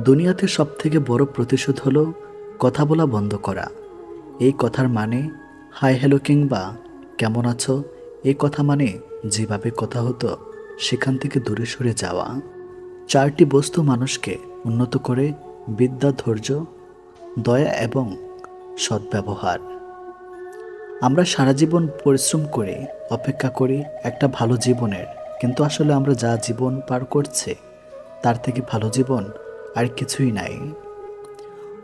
দুনিয়াতে সবথেকে বড় প্রতিশোধ হলো কথা বলা বন্ধ করা। এই কথার মানে হাই হ্যালো কিংবা কেমন আছো, এই কথা মানে যেভাবে কথা হতো সেখান থেকে দূরে সরে যাওয়া। চারটি বস্তু মানুষকে উন্নত করে: বিদ্যা, ধৈর্য, দয়া এবং সদ্ব্যবহার। আমরা সারা জীবন পরিশ্রম করে অপেক্ষা করি একটা ভালো জীবনের, কিন্তু আসলে আমরা যা জীবন পার করছে তার থেকে ভালো জীবন আর কিছুই নাই।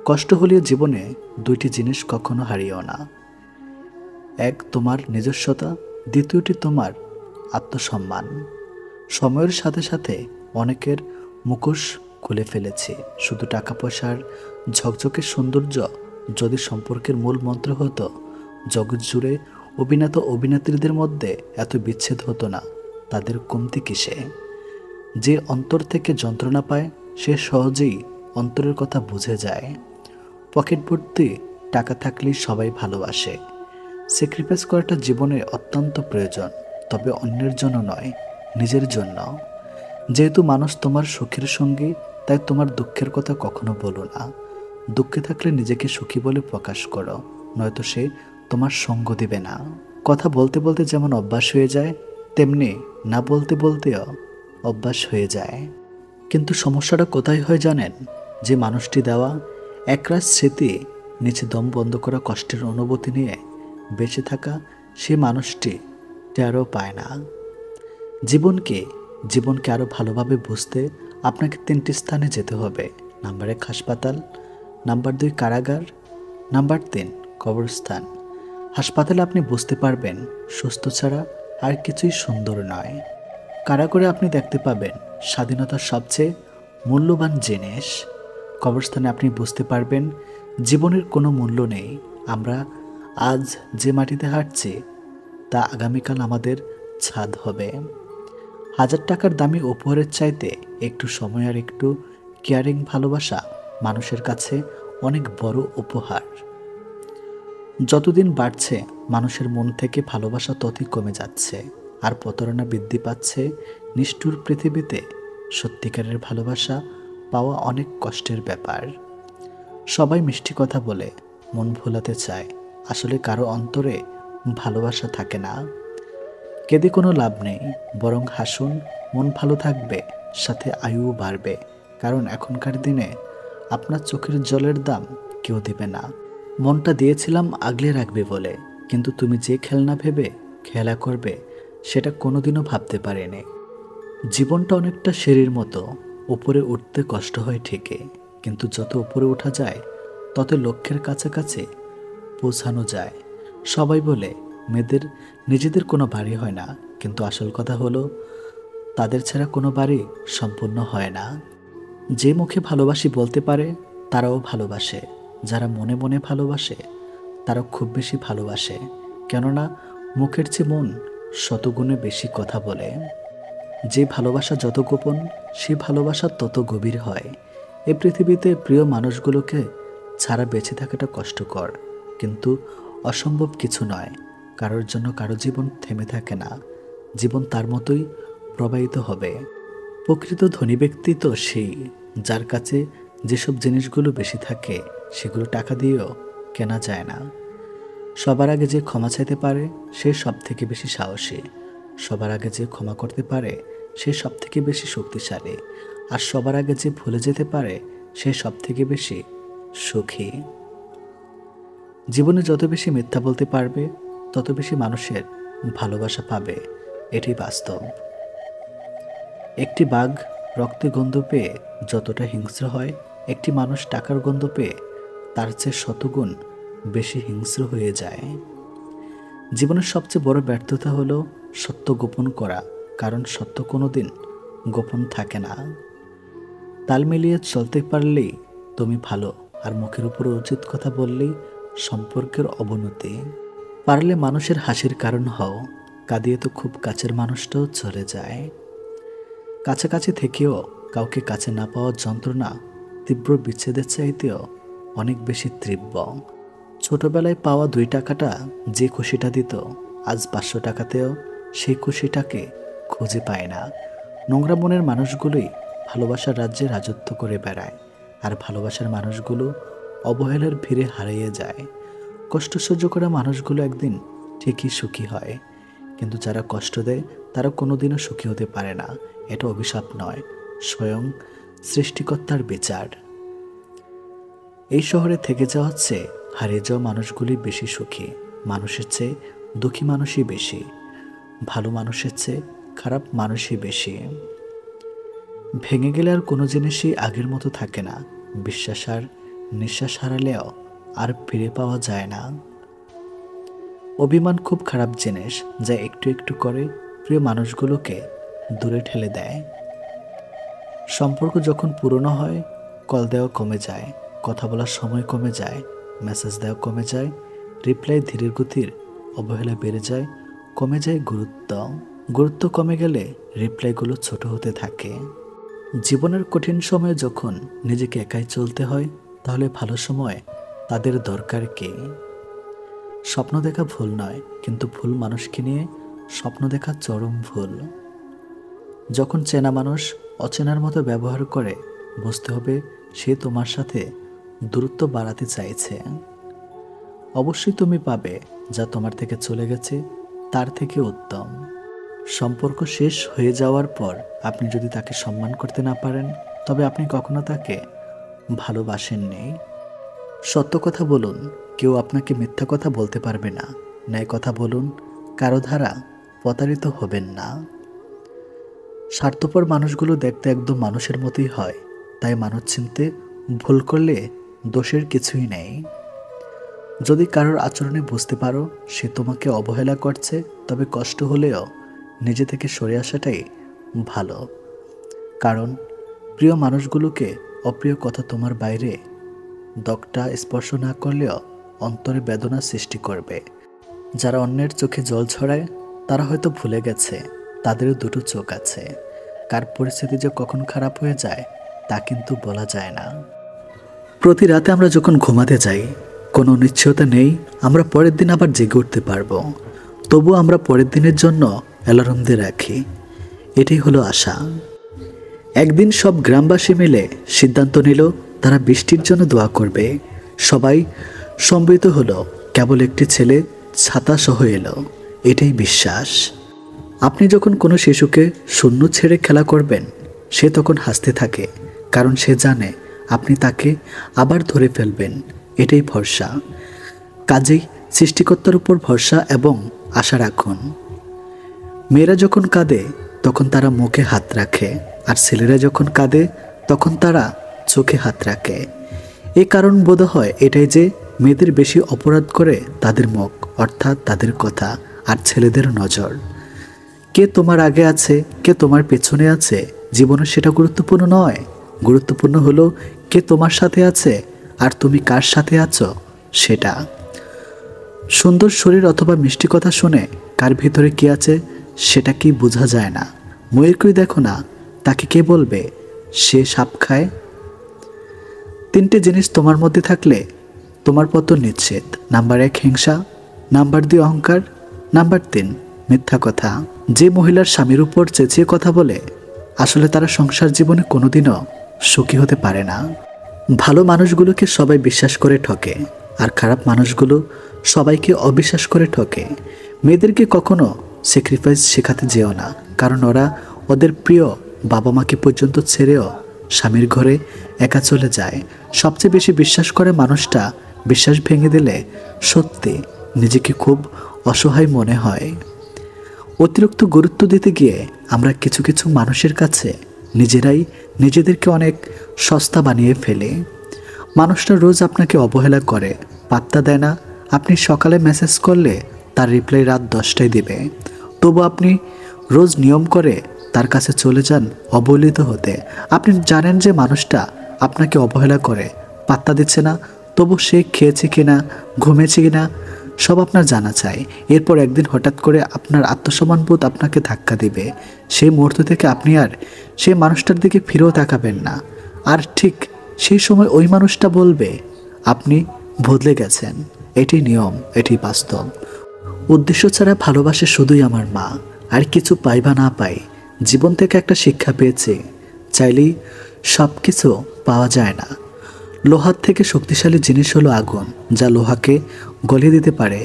কষ্ট হলেও জীবনে দুইটি জিনিস কখনো হারিও না: এক তোমার নিজস্বতা, দ্বিতীয়টি তোমার আত্মসম্মান। সময়ের সাথে সাথে অনেকের মুখোশ খুলে ফেলেছে। শুধু টাকা পয়সার ঝকঝকে সৌন্দর্য যদি সম্পর্কের মূল মন্ত্র হতো, জগৎ জুড়ে অভিনেতা অভিনেত্রীদের মধ্যে এত বিচ্ছেদ হতো না। তাদের কমতি কিসে? যে অন্তর থেকে যন্ত্রণা পায় সে সহজেই অন্তরের কথা বুঝে যায়। পকেট ভর্তি টাকা থাকলেই সবাই ভালোবাসে। স্যাক্রিফাইস করাটা জীবনে অত্যন্ত প্রয়োজন, তবে অন্যের জন্য নয়, নিজের জন্য। যেহেতু মানুষ তোমার সুখের সঙ্গী, তাই তোমার দুঃখের কথা কখনো বলো না। দুঃখে থাকলে নিজেকে সুখী বলে প্রকাশ করো, নয়তো সে তোমার সঙ্গ দিবে না। কথা বলতে বলতে যেমন অভ্যাস হয়ে যায়, তেমনি না বলতে বলতেও অভ্যাস হয়ে যায়। কিন্তু সমস্যাটা কোথায় হয় জানেন? যে মানুষটি দেওয়া একরাশ স্মৃতি, নিচে দম বন্ধ করা কষ্টের অনুভূতি নিয়ে বেঁচে থাকা, সে মানুষটি টেরও পায় না। জীবনকে জীবনকে আরও ভালোভাবে বুঝতে আপনাকে তিনটি স্থানে যেতে হবে: নাম্বার 1 হাসপাতাল, নাম্বার 2 কারাগার, নাম্বার 3 কবরস্থান। হাসপাতালে আপনি বুঝতে পারবেন সুস্থ ছাড়া আর কিছুই সুন্দর নয়। কারাগারে আপনি দেখতে পাবেন স্বাধীনতার সবচেয়ে মূল্যবান জিনিস। কবরস্থানে আপনি বুঝতে পারবেন জীবনের কোনো মূল্য নেই। আমরা আজ যে মাটিতে হাঁটছি তা আগামীকাল আমাদের ছাদ হবে। 1000 টাকার দামি উপহারের চাইতে একটু সময় আর একটু কেয়ারিং ভালোবাসা মানুষের কাছে অনেক বড় উপহার। যতদিন বাড়ছে মানুষের মন থেকে ভালোবাসা ততই কমে যাচ্ছে, আর প্রতারণা বৃদ্ধি পাচ্ছে। নিষ্ঠুর পৃথিবীতে সত্যিকারের ভালোবাসা পাওয়া অনেক কষ্টের ব্যাপার। সবাই মিষ্টি কথা বলে মন ভোলাতে চায়, আসলে কারো অন্তরে ভালোবাসা থাকে না। কেঁদে কোনো লাভ নেই, বরং হাসুন, মন ভালো থাকবে, সাথে আয়ুও বাড়বে। কারণ এখনকার দিনে আপনার চোখের জলের দাম কেউ দেবে না। মনটা দিয়েছিলাম আগলে রাখবে বলে, কিন্তু তুমি যে খেলনা ভেবে খেলা করবে সেটা কোনোদিনও ভাবতে পারেনি। জীবনটা অনেকটা সিঁড়ির মতো, উপরে উঠতে কষ্ট হয় ঠিকই, কিন্তু যত উপরে ওঠা যায় তত লক্ষ্যের কাছাকাছি পৌঁছানো যায়। সবাই বলে মেয়েদের নিজেদের কোনো বাড়ি হয় না, কিন্তু আসল কথা হলো তাদের ছাড়া কোনো বাড়ি সম্পূর্ণ হয় না। যে মুখে ভালোবাসি বলতে পারে তারাও ভালোবাসে, যারা মনে মনে ভালোবাসে তারা খুব বেশি ভালোবাসে, কেননা মুখের চেয়ে মন শতগুণে বেশি কথা বলে। যে ভালোবাসা যত গোপন, সে ভালোবাসা তত গভীর হয়। এই পৃথিবীতে প্রিয় মানুষগুলোকে ছাড়া বেঁচে থাকাটা কষ্টকর, কিন্তু অসম্ভব কিছু নয়। কারোর জন্য কারো জীবন থেমে থাকে না, জীবন তার মতোই প্রবাহিত হবে। প্রকৃত ধনী ব্যক্তি তো সেই, যার কাছে যেসব জিনিসগুলো বেশি থাকে সেগুলো টাকা দিয়েও কেনা যায় না। সবার আগে যে ক্ষমা চাইতে পারে সে সব থেকে বেশি সাহসী। সবার আগে যে ক্ষমা করতে পারে সে সব থেকে বেশি শক্তিশালী। আর সবার আগে যে ভুলে যেতে পারে সে সব থেকে বেশি সুখী। জীবনে যত বেশি মিথ্যা বলতে পারবে তত বেশি মানুষের ভালোবাসা পাবে, এটি বাস্তব। একটি বাঘ রক্তে গন্ধ পেয়ে যতটা হিংস্র হয়, একটি মানুষ টাকার গন্ধ পেয়ে তার চেয়ে শতগুণ বেশি হিংস্র হয়ে যায়। জীবনের সবচেয়ে বড় ব্যর্থতা হলো সত্য গোপন করা, কারণ সত্য কোনোদিন গোপন থাকে না। তাল মিলিয়ে চলতে পারলেই তুমি ভালো, আর মুখের উপর উচিত কথা বললেই সম্পর্কের অবনতি। পারলে মানুষের হাসির কারণ হও, কাঁদিয়ে তো খুব কাছের মানুষটাও চলে যায়। কাছাকাছি থেকেও কাউকে কাছে না পাওয়ার যন্ত্রণা তীব্র বিচ্ছেদের চাইতেও অনেক বেশি তীব্র। ছোটবেলায় পাওয়া 2 টাকাটা যে খুশিটা দিত, আজ 500 টাকাতেও সেই খুশিটাকে খুঁজে পায় না। নোংরা মনের মানুষগুলোই ভালোবাসার রাজ্যে রাজত্ব করে বেড়ায়। আর ভালোবাসার মানুষগুলো অবহেলার ভিড়ে হারিয়ে যায়। কষ্ট সহ্য করা মানুষগুলো একদিন ঠিকই সুখী হয়, কিন্তু যারা কষ্ট দেয় তারা কোনোদিনও সুখী হতে পারে না। এটা অভিশাপ নয়, স্বয়ং সৃষ্টিকর্তার বিচার। এই শহরে থেকে যাওয়া হচ্ছে হারিয়ে যাওয়া মানুষগুলি বেশি সুখী। মানুষের চেয়ে দুঃখী মানুষই বেশি, ভালো মানুষের চেয়ে খারাপ মানুষই বেশি। ভেঙে গেলে আর কোনো জিনিসই আগের মতো থাকে না। বিশ্বাস আর নিঃশ্বাস হারালেও আর ফিরে পাওয়া যায় না। অভিমান খুব খারাপ জিনিস, যা একটু একটু করে প্রিয় মানুষগুলোকে দূরে ঠেলে দেয়। সম্পর্ক যখন পুরনো হয়, কল দেওয়া কমে যায়, কথা বলার সময় কমে যায়, মেসেজ দেওয়া কমে যায়, রিপ্লাই ধীরের গতির, অবহেলা বেড়ে যায়, কমে যায় গুরুত্ব কমে গেলে রিপ্লাইগুলো ছোট হতে থাকে। জীবনের কঠিন সময়ে যখন নিজেকে একাই চলতে হয়, তাহলে ভালো সময় তাদের দরকার কি? স্বপ্ন দেখা ভুল নয়, কিন্তু ভুল মানুষকে নিয়ে স্বপ্ন দেখা চরম ভুল। যখন চেনা মানুষ অচেনার মতো ব্যবহার করে, বুঝতে হবে সে তোমার সাথে দূরত্ব বাড়াতে চাইছে। অবশ্যই তুমি পাবে যা তোমার থেকে চলে গেছে তার থেকে উত্তম। সম্পর্ক শেষ হয়ে যাওয়ার পর আপনি যদি তাকে সম্মান করতে না পারেন, তবে আপনি কখনো তাকে ভালোবাসেননি। সত্য কথা বলুন, কেউ আপনাকে মিথ্যা কথা বলতে পারবে না। ন্যায় কথা বলুন, কারো দ্বারা প্রতারিত হবেন না। স্বার্থপর মানুষগুলো দেখতে একদম মানুষের মতোই হয়, তাই মানুষ চিনতে ভুল করলে দোষের কিছুই নেই। যদি কারোর আচরণে বুঝতে পারো সে তোমাকে অবহেলা করছে, তবে কষ্ট হলেও নিজে থেকে সরে আসাটাই ভালো। কারণ প্রিয় মানুষগুলোকে অপ্রিয় কথা তোমার বাইরে দগটা স্পর্শ না করলেও অন্তরে বেদনা সৃষ্টি করবে। যারা অন্যের চোখে জল ছড়ায় তারা হয়তো ভুলে গেছে তাদেরও দুটো চোখ আছে। কার পরিস্থিতি যে কখন খারাপ হয়ে যায় তা কিন্তু বলা যায় না। প্রতি রাতে আমরা যখন ঘুমাতে যাই, কোনো নিশ্চয়তা নেই আমরা পরের দিন আবার জেগে উঠতে পারবো। তবু আমরা পরের দিনের জন্য অ্যালার্ম দিয়ে রাখি, এটাই হলো আশা। একদিন সব গ্রামবাসী মিলে সিদ্ধান্ত নিল তারা বৃষ্টির জন্য দোয়া করবে। সবাই সম্মিলিত হলো, কেবল একটি ছেলে ছাতা সহ এলো। এটাই বিশ্বাস। আপনি যখন কোনো শিশুকে শূন্য ছেড়ে খেলা করবেন, সে তখন হাসতে থাকে, কারণ সে জানে আপনি তাকে আবার ধরে ফেলবেন। এটাই ভরসা। কাজেই সৃষ্টিকর্তার উপর ভরসা এবং আশা রাখুন। মেয়েরা যখন কাঁদে তখন তারা মুখে হাত রাখে, আর ছেলেরা যখন কাঁদে তখন তারা চোখে হাত রাখে। এই কারণ বোধ হয় এটাই যে মেয়েদের বেশি অপরাধ করে তাদের মুখ, অর্থাৎ তাদের কথা, আর ছেলেদের নজর। কে তোমার আগে আছে, কে তোমার পেছনে আছে, জীবনে সেটা গুরুত্বপূর্ণ নয়। গুরুত্বপূর্ণ হলো কে তোমার সাথে আছে আর তুমি কার সাথে আছো সেটা। সুন্দর শরীর অথবা মিষ্টি কথা শুনে কার ভিতরে কি আছে সেটা কি বোঝা যায় না। ময়ূরকেই দেখো না, তাকে কে বলবে সে সাপ খায়? তিনটে জিনিস তোমার মধ্যে থাকলে তোমার পতন নিশ্চিত। নাম্বার 1 হিংসা, নাম্বার 2 অহংকার, নাম্বার 3 মিথ্যা কথা। যে মহিলার স্বামীর উপর চেঁচিয়ে কথা বলে, আসলে তারা সংসার জীবনে কোনোদিনও সুখী হতে পারে না। ভালো মানুষগুলোকে সবাই বিশ্বাস করে ঠকে, আর খারাপ মানুষগুলো সবাইকে অবিশ্বাস করে ঠকে। মেয়েদেরকে কখনো স্যাক্রিফাইস শেখাতে যেও না, কারণ ওরা ওদের প্রিয় বাবা মাকে পর্যন্ত ছেড়েও স্বামীর ঘরে একা চলে যায়। সবচেয়ে বেশি বিশ্বাস করে মানুষটা বিশ্বাস ভেঙে দিলে সত্যি নিজেকে খুব অসহায় মনে হয়। অতিরিক্ত গুরুত্ব দিতে গিয়ে আমরা কিছু কিছু মানুষের কাছে নিজেরাই নিজেদেরকে অনেক সস্তা বানিয়ে ফেলি। মানুষটা রোজ আপনাকে অবহেলা করে, পাত্তা দেয় না। আপনি সকালে মেসেজ করলে তার রিপ্লাই রাত 10টায় দেবে, তবু আপনি রোজ নিয়ম করে তার কাছে চলে যান অবহেলিত হতে। আপনি জানেন যে মানুষটা আপনাকে অবহেলা করে, পাত্তা দিচ্ছে না, তবু সে খেয়েছে কিনা, ঘুমিয়েছে কিনা সব আপনার জানা চাই। এরপর একদিন হঠাৎ করে আপনার আত্মসম্মানবোধ আপনাকে ধাক্কা দিবে। সেই মুহূর্ত থেকে আপনি আর সেই মানুষটার দিকে ফিরেও তাকাবেন না। আর ঠিক সেই সময় ওই মানুষটা বলবে আপনি বদলে গেছেন। এটি নিয়ম, এটি বাস্তব। উদ্দেশ্য ছাড়া ভালোবাসে শুধুই আমার মা। আর কিছু পাই বা না পাই, জীবন থেকে একটা শিক্ষা পেয়েছে, চাইলেই সব কিছু পাওয়া যায় না। লোহার থেকে শক্তিশালী জিনিস হলো আগুন, যা লোহাকে গলিয়ে দিতে পারে।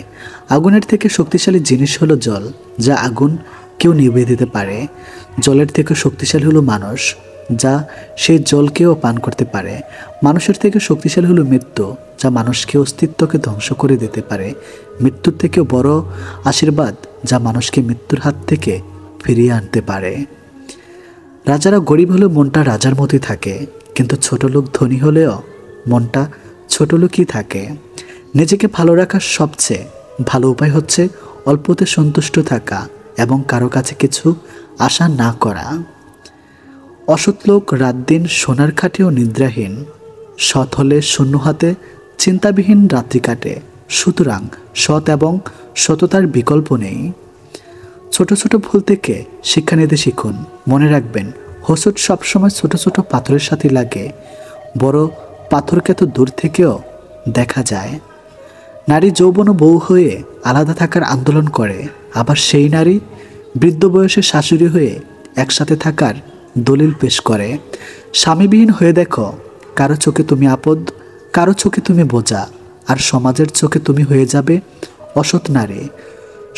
আগুনের থেকে শক্তিশালী জিনিস হলো জল, যা আগুন কেউ নিভিয়ে দিতে পারে। জলের থেকে শক্তিশালী হলো মানুষ, যা সেই জলকেও পান করতে পারে। মানুষের থেকে শক্তিশালী হলো মৃত্যু, যা মানুষকে অস্তিত্বকে ধ্বংস করে দিতে পারে। মৃত্যুর থেকেও বড় আশীর্বাদ, যা মানুষকে মৃত্যুর হাত থেকে ফিরিয়ে আনতে পারে। রাজারা গরিব হলেও মনটা রাজার মতোই থাকে, কিন্তু ছোট লোক ধনী হলেও মনটা ছোট লোকই থাকে। নিজেকে ভালো রাখার সবচেয়ে ভালো উপায় হচ্ছে অল্পতে সন্তুষ্ট থাকা এবং কারো কাছে কিছু আশা না করা। অসৎ লোক রাত দিন সোনার খাটেও নিদ্রাহীন, সৎ হলে শূন্য হাতে চিন্তাবিহীন রাত্রি কাটে। সুতরাং সৎ এবং সততার বিকল্প নেই। ছোট ছোট ভুল থেকে শিক্ষা নিতে শিখুন। মনে রাখবেন, হোঁচট সবসময় ছোট ছোট পাথরের সাথে লাগে, বড় পাথরকে তো দূর থেকেও দেখা যায়। নারী যৌবন ও বউ হয়ে আলাদা থাকার আন্দোলন করে, আবার সেই নারী বৃদ্ধ বয়সে শাশুড়ি হয়ে একসাথে থাকার দলিল পেশ করে। স্বামীবিহীন হয়ে দেখো, কারো চোখে তুমি আপদ, কারো চোখে তুমি বোঝা, আর সমাজের চোখে তুমি হয়ে যাবে অসৎ নারী।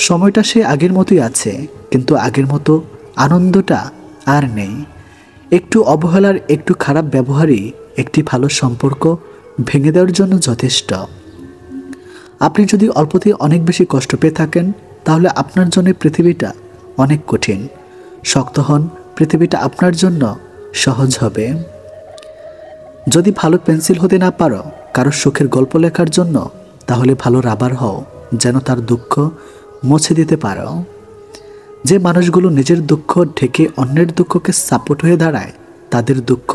সময়টা সে আগের মতোই আছে, কিন্তু আগের মতো আনন্দটা আর নেই। একটু অবহেলার, একটু খারাপ ব্যবহারই একটি ভালো সম্পর্ক ভেঙে দেওয়ার জন্য যথেষ্ট। আপনি যদি অল্পতেই অনেক বেশি কষ্ট পেয়ে থাকেন, তাহলে আপনার জন্য পৃথিবীটা অনেক কঠিন। শক্ত হন, পৃথিবীটা আপনার জন্য সহজ হবে। যদি ভালো পেন্সিল হতে না পারো কারো সুখের গল্প লেখার জন্য, তাহলে ভালো রাবার হও, যেন তার দুঃখ মুছে দিতে পারো। যে মানুষগুলো নিজের দুঃখ ঢেকে অন্যের দুঃখকে সাপোর্ট হয়ে দাঁড়ায়, তাদের দুঃখ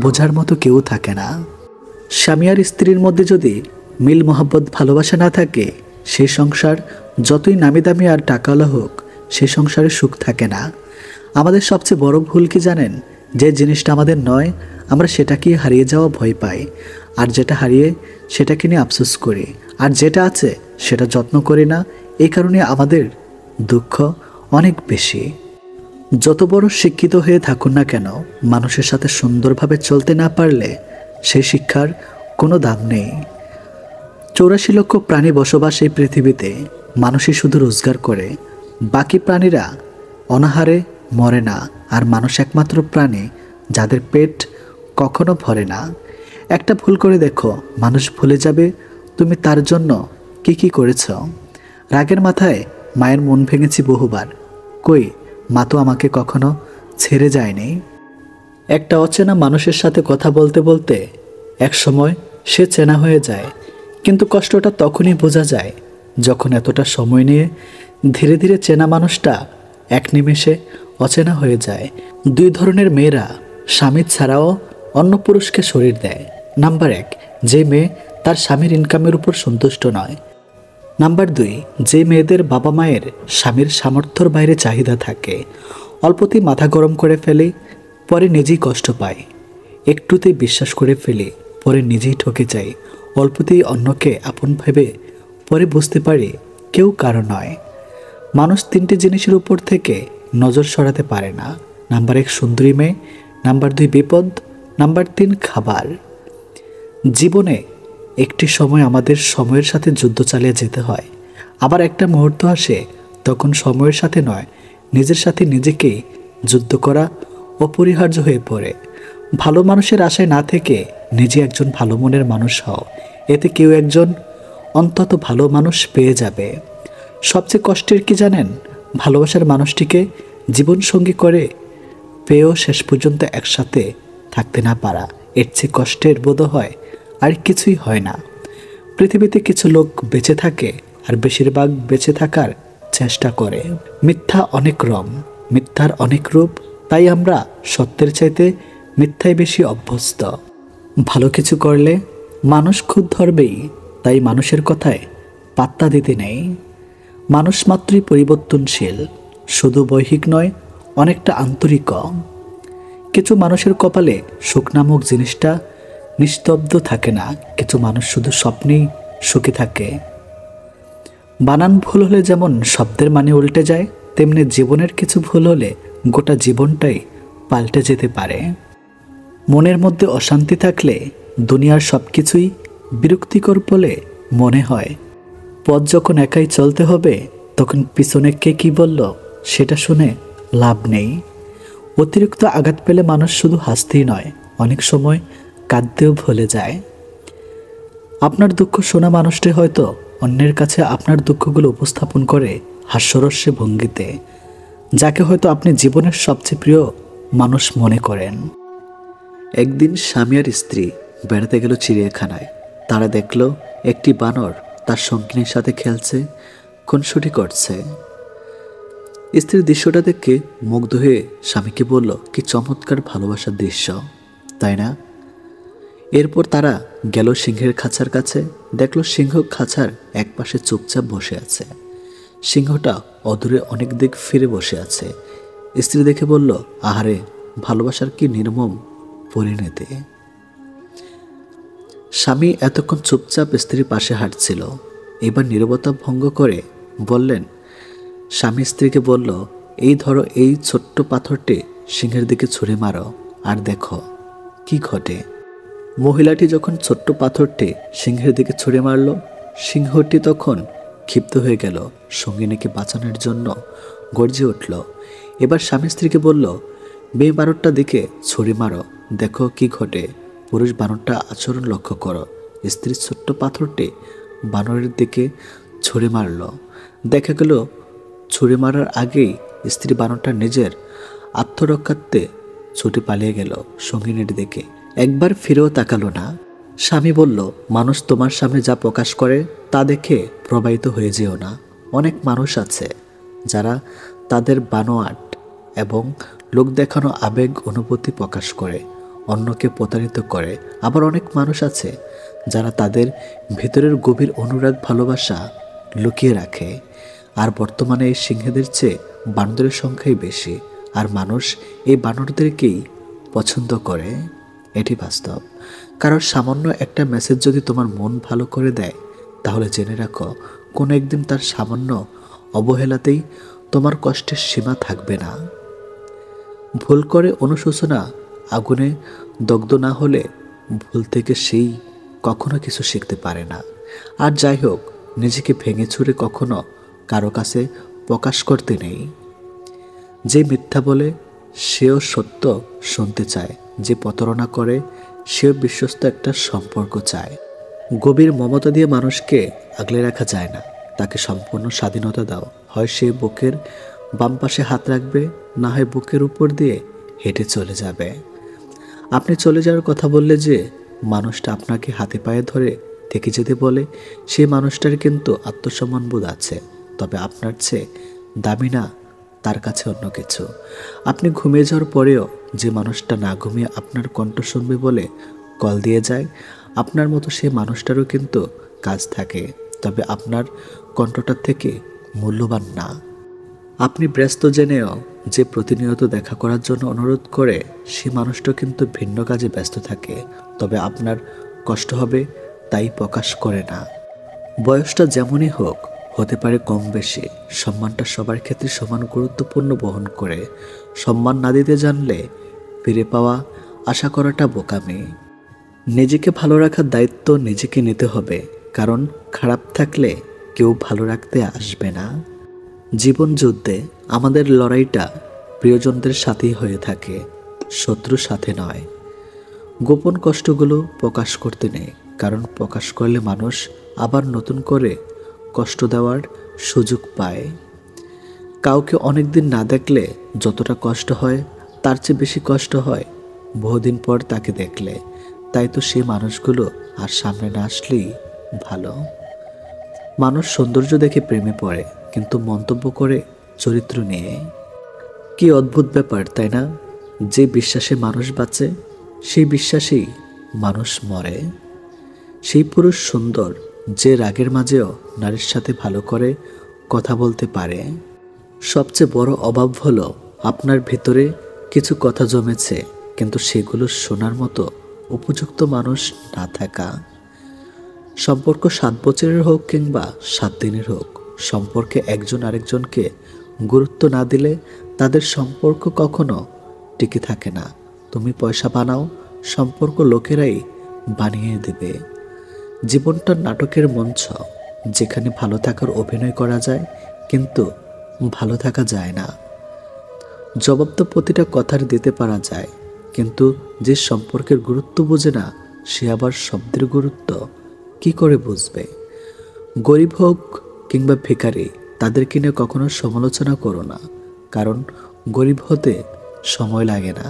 বোঝার মতো কেউ থাকে না। স্বামী আর স্ত্রীর মধ্যে যদি মিল মোহাব্বত ভালোবাসা না থাকে, সেই সংসার যতই নামি দামি আর টাকাওয়ালা হোক, সেই সংসারে সুখ থাকে না। আমাদের সবচেয়ে বড় ভুল কি জানেন? যে জিনিসটা আমাদের নয়, আমরা সেটাকে হারিয়ে যাওয়া ভয় পাই, আর যেটা হারিয়ে সেটাকে নিয়ে আফসোস করি, আর যেটা আছে সেটা যত্ন করি না। এই কারণে আমাদের দুঃখ অনেক বেশি। যত বড় শিক্ষিত হয়ে থাকুন না কেন, মানুষের সাথে সুন্দরভাবে চলতে না পারলে সেই শিক্ষার কোনো দাম নেই। 84 লক্ষ প্রাণী বসবাস এই পৃথিবীতে। মানুষই শুধু রোজগার করে, বাকি প্রাণীরা অনাহারে মরে না। আর মানুষ একমাত্র প্রাণী যাদের পেট কখনো ভরে না। একটা ভুল করে দেখো, মানুষ ভুলে যাবে তুমি তার জন্য কি কি করেছ। রাগের মাথায় মায়ের মন ভেঙেছি বহুবার, কই মা তো আমাকে কখনো ছেড়ে যায়নি। একটা অচেনা মানুষের সাথে কথা বলতে বলতে এক সময় সে চেনা হয়ে যায়, কিন্তু কষ্টটা তখনই বোঝা যায় যখন এতটা সময় নিয়ে ধীরে ধীরে চেনা মানুষটা এক নিমেষে অচেনা হয়ে যায়। 2 ধরনের মেয়েরা স্বামী ছাড়াও অন্য পুরুষকে শরীর দেয়। নাম্বার 1, যে মেয়ে তার স্বামীর ইনকামের উপর সন্তুষ্ট নয়। নাম্বার 2, যে মেয়েদের বাবা মায়ের স্বামীর সামর্থ্যর বাইরে চাহিদা থাকে। অল্পতেই মাথা গরম করে ফেলে, পরে নিজেই কষ্ট পায়। একটুতেই বিশ্বাস করে ফেলে, পরে নিজেই ঠকে যায়। অল্পতেই অন্যকে আপন ভেবে, পরে বুঝতে পারে কেউ কারো নয়। মানুষ 3টি জিনিসের উপর থেকে নজর সরাতে পারে না। নাম্বার 1 সুন্দরী মেয়ে, নাম্বার 2 বিপদ, নাম্বার 3 খাবার। জীবনে একটি সময় আমাদের সময়ের সাথে যুদ্ধ চালিয়ে যেতে হয়, আবার একটা মুহূর্ত আসে তখন সময়ের সাথে নয়, নিজের সাথে নিজেকেই যুদ্ধ করা অপরিহার্য হয়ে পড়ে। ভালো মানুষের আশায় না থেকে নিজে একজন ভালো মনের মানুষ হও, এতে কেউ একজন অন্তত ভালো মানুষ পেয়ে যাবে। সবচেয়ে কষ্টের কি জানেন? ভালোবাসার মানুষটিকে জীবনসঙ্গী করে পেয়েও শেষ পর্যন্ত একসাথে থাকতে না পারা। এর চেয়ে কষ্টের বোধ হয় আর কিছুই হয় না। পৃথিবীতে কিছু লোক বেঁচে থাকে আর বেশিরভাগ বেঁচে থাকার চেষ্টা করে। মিথ্যা অনেক রং, মিথ্যার অনেক রূপ, তাই আমরা সত্যের চাইতে মিথ্যায় বেশি অভ্যস্ত। ভালো কিছু করলে মানুষ খুদ ধরবেই, তাই মানুষের কথায় পাত্তা দিতে নেই। মানুষ মাত্রই পরিবর্তনশীল, শুধু বৈহিক নয়, অনেকটা আন্তরিক। কিছু মানুষের কপালে সুখ নামক জিনিসটা নিস্তব্ধ থাকে না, কিছু মানুষ শুধু স্বপ্নেই সুখী থাকে। বানান ভুল হলে যেমন শব্দের মানে উল্টে যায়, তেমনি জীবনের কিছু ভুল হলে গোটা জীবনটাই পাল্টে যেতে পারে। মনের মধ্যে অশান্তি থাকলে দুনিয়ার সব কিছুই বিরক্তিকর বলে মনে হয়। পথ যখন একাই চলতে হবে তখন পিছনে কে কী বলল সেটা শুনে লাভ নেই। অতিরিক্ত আঘাত পেলে মানুষ শুধু হাসতেই নয়, অনেক সময় কাঁদতেও ভুলে যায়। আপনার দুঃখ শোনা মানুষটি হয়তো অন্যের কাছে আপনার দুঃখগুলো উপস্থাপন করে হাস্যরস্যে ভঙ্গিতে, যাকে হয়তো আপনি জীবনের সবচেয়ে প্রিয় মানুষ মনে করেন। একদিন স্বামী আর স্ত্রী বেড়াতে গেল চিড়িয়াখানায়। তারা দেখল একটি বানর তার সঙ্গিনীর সাথে খেলছে, খুনসুটি করছে। স্ত্রীর দৃশ্যটা দেখে মুগ্ধ হয়ে স্বামীকে বলল, কি চমৎকার ভালোবাসার দৃশ্য, তাই না? এরপর তারা গেল সিংহের খাঁচার কাছে। দেখল সিংহ খাঁচার একপাশে চুপচাপ বসে আছে। সিংহটা অদূরে অনেক দিক ফিরে বসে আছে। স্ত্রী দেখে বলল, আহারে, ভালোবাসার কি নির্মম পরিণতি। স্বামী এতক্ষণ চুপচাপ স্ত্রীর পাশে হাঁটছিল। এবার নীরবতা ভঙ্গ করে বললেন, স্বামী স্ত্রীকে বলল, এই ধরো এই ছোট্ট পাথরটি সিংহের দিকে ছুঁড়ে মারো, আর দেখো কি ঘটে। মহিলাটি যখন ছোট্ট পাথরটি সিংহের দিকে ছুঁড়ে মারল, সিংহটি তখন ক্ষিপ্ত হয়ে গেল, সঙ্গিনীকে বাঁচানোর জন্য গর্জে উঠল। এবার স্বামী স্ত্রীকে বলল, মেয়ে বানরটা দিকে ছুঁড়ে মারো, দেখো কি ঘটে। পুরুষ বানরটা আচরণ লক্ষ্য করো। স্ত্রীর ছোট্ট পাথরটি বানরের দিকে ছুঁড়ে মারল। দেখা গেল ছুঁড়ে মারার আগেই স্ত্রী বানরটা নিজের আত্মরক্ষার্থে ছুটে পালিয়ে গেল সঙ্গিনীর দিকে। একবার ফিরেও তাকালো না। স্বামী বলল, মানুষ তোমার সামনে যা প্রকাশ করে তা দেখে প্রবাহিত হয়ে যেও না। অনেক মানুষ আছে যারা তাদের বানোয়াট এবং লোক দেখানো আবেগ অনুভূতি প্রকাশ করে, অন্যকে প্রতারিত করে। আবার অনেক মানুষ আছে যারা তাদের ভেতরের গভীর অনুরাগ ভালোবাসা লুকিয়ে রাখে। আর বর্তমানে এই সিংহদের চেয়ে বানরের সংখ্যাই বেশি, আর মানুষ এই বানরদেরকেই পছন্দ করে। এটি বাস্তব। কারণ সামান্য একটা মেসেজ যদি তোমার মন ভালো করে দেয়, তাহলে জেনে রাখো কোনো একদিন তার সামান্য অবহেলাতেই তোমার কষ্টের সীমা থাকবে না। ভুল করে অনুশোচনা আগুনে দগ্ধ না হলে ভুল থেকে সেই কখনো কিছু শিখতে পারে না। আর যাই হোক, নিজেকে ভেঙে ছুঁড়ে কখনো কারো কাছে প্রকাশ করতে নেই। যে মিথ্যা বলে সেও সত্য শুনতে চায়, যে প্রতারণা করে সেও বিশ্বস্ত একটা সম্পর্ক চায়। গভীর মমতা দিয়ে মানুষকে আগলে রাখা যায় না, তাকে সম্পূর্ণ স্বাধীনতা দাও। হয় সে বুকের বাম পাশে হাত রাখবে, না হয় বুকের উপর দিয়ে হেঁটে চলে যাবে। আপনি চলে যাওয়ার কথা বললে যে মানুষটা আপনাকে হাতে পায়ে ধরে থেকে যেতে বলে, সেই মানুষটার কিন্তু আত্মসম্মান বোধ আছে, তবে আপনার চেয়ে দামি না তার কাছে অন্য কিছু। আপনি ঘুমিয়ে যাওয়ার পরেও যে মানুষটা না ঘুমিয়ে আপনার কণ্ঠ শুনবে বলে কল দিয়ে যায়, আপনার মতো সেই মানুষটারও কিন্তু কাজ থাকে, তবে আপনার কণ্ঠটার থেকে মূল্যবান না। আপনি ব্যস্ত জেনেও যে প্রতিনিয়ত দেখা করার জন্য অনুরোধ করে, সে মানুষটা কিন্তু ভিন্ন কাজে ব্যস্ত থাকে, তবে আপনার কষ্ট হবে তাই প্রকাশ করে না। বয়সটা যেমনই হোক, হতে পারে কম বেশি, সম্মানটা সবার ক্ষেত্রে সমান গুরুত্বপূর্ণ বহন করে। সম্মান না দিতে জানলে ফিরে পাওয়া আশা করাটা বোকামি। নিজেকে ভালো রাখার দায়িত্ব নিজেকে নিতে হবে, কারণ খারাপ থাকলে কেউ ভালো রাখতে আসবে না। জীবন যুদ্ধে আমাদের লড়াইটা প্রিয়জনদের সাথেই হয়ে থাকে, শত্রুর সাথে নয়। গোপন কষ্টগুলো প্রকাশ করতে নেই, কারণ প্রকাশ করলে মানুষ আবার নতুন করে কষ্ট দেওয়ার সুযোগ পায়। কাউকে অনেকদিন না দেখলে যতটা কষ্ট হয়, তার চেয়ে বেশি কষ্ট হয় বহুদিন পর তাকে দেখলে। তাই তো সেই মানুষগুলো আর সামনে না আসলেই ভালো। মানুষ সৌন্দর্য দেখে প্রেমে পড়ে, কিন্তু মন্তব্য করে চরিত্র নিয়ে। কি অদ্ভুত ব্যাপার, তাই না? যে বিশ্বাসে মানুষ বাঁচে, সেই বিশ্বাসেই মানুষ মরে। সেই পুরুষ সুন্দর যে রাগের মাঝেও নারীর সাথে ভালো করে কথা বলতে পারে। সবচেয়ে বড় অভাব হলো আপনার ভিতরে কিছু কথা জমেছে, কিন্তু সেগুলো শোনার মতো উপযুক্ত মানুষ না থাকা। সম্পর্ক 7 বছরের হোক কিংবা 7 দিনের হোক, সম্পর্কে একজন আরেকজনকে গুরুত্ব না দিলে তাদের সম্পর্ক কখনো টিকে থাকে না। তুমি পয়সা বানাও, সম্পর্ক লোকেরাই বানিয়ে দেবে। জীবনটা নাটকের মঞ্চ, যেখানে ভালো থাকার অভিনয় করা যায় কিন্তু ভালো থাকা যায় না। জবাব তো প্রতিটা কথার দিতে পারা যায়, কিন্তু যে সম্পর্কের গুরুত্ব বোঝে না সে আবার শব্দের গুরুত্ব কি করে বুঝবে? গরিব হোক কিংবা ভিখারি, তাদেরকে নিয়ে কখনো সমালোচনা করো না, কারণ গরিব হতে সময় লাগে না।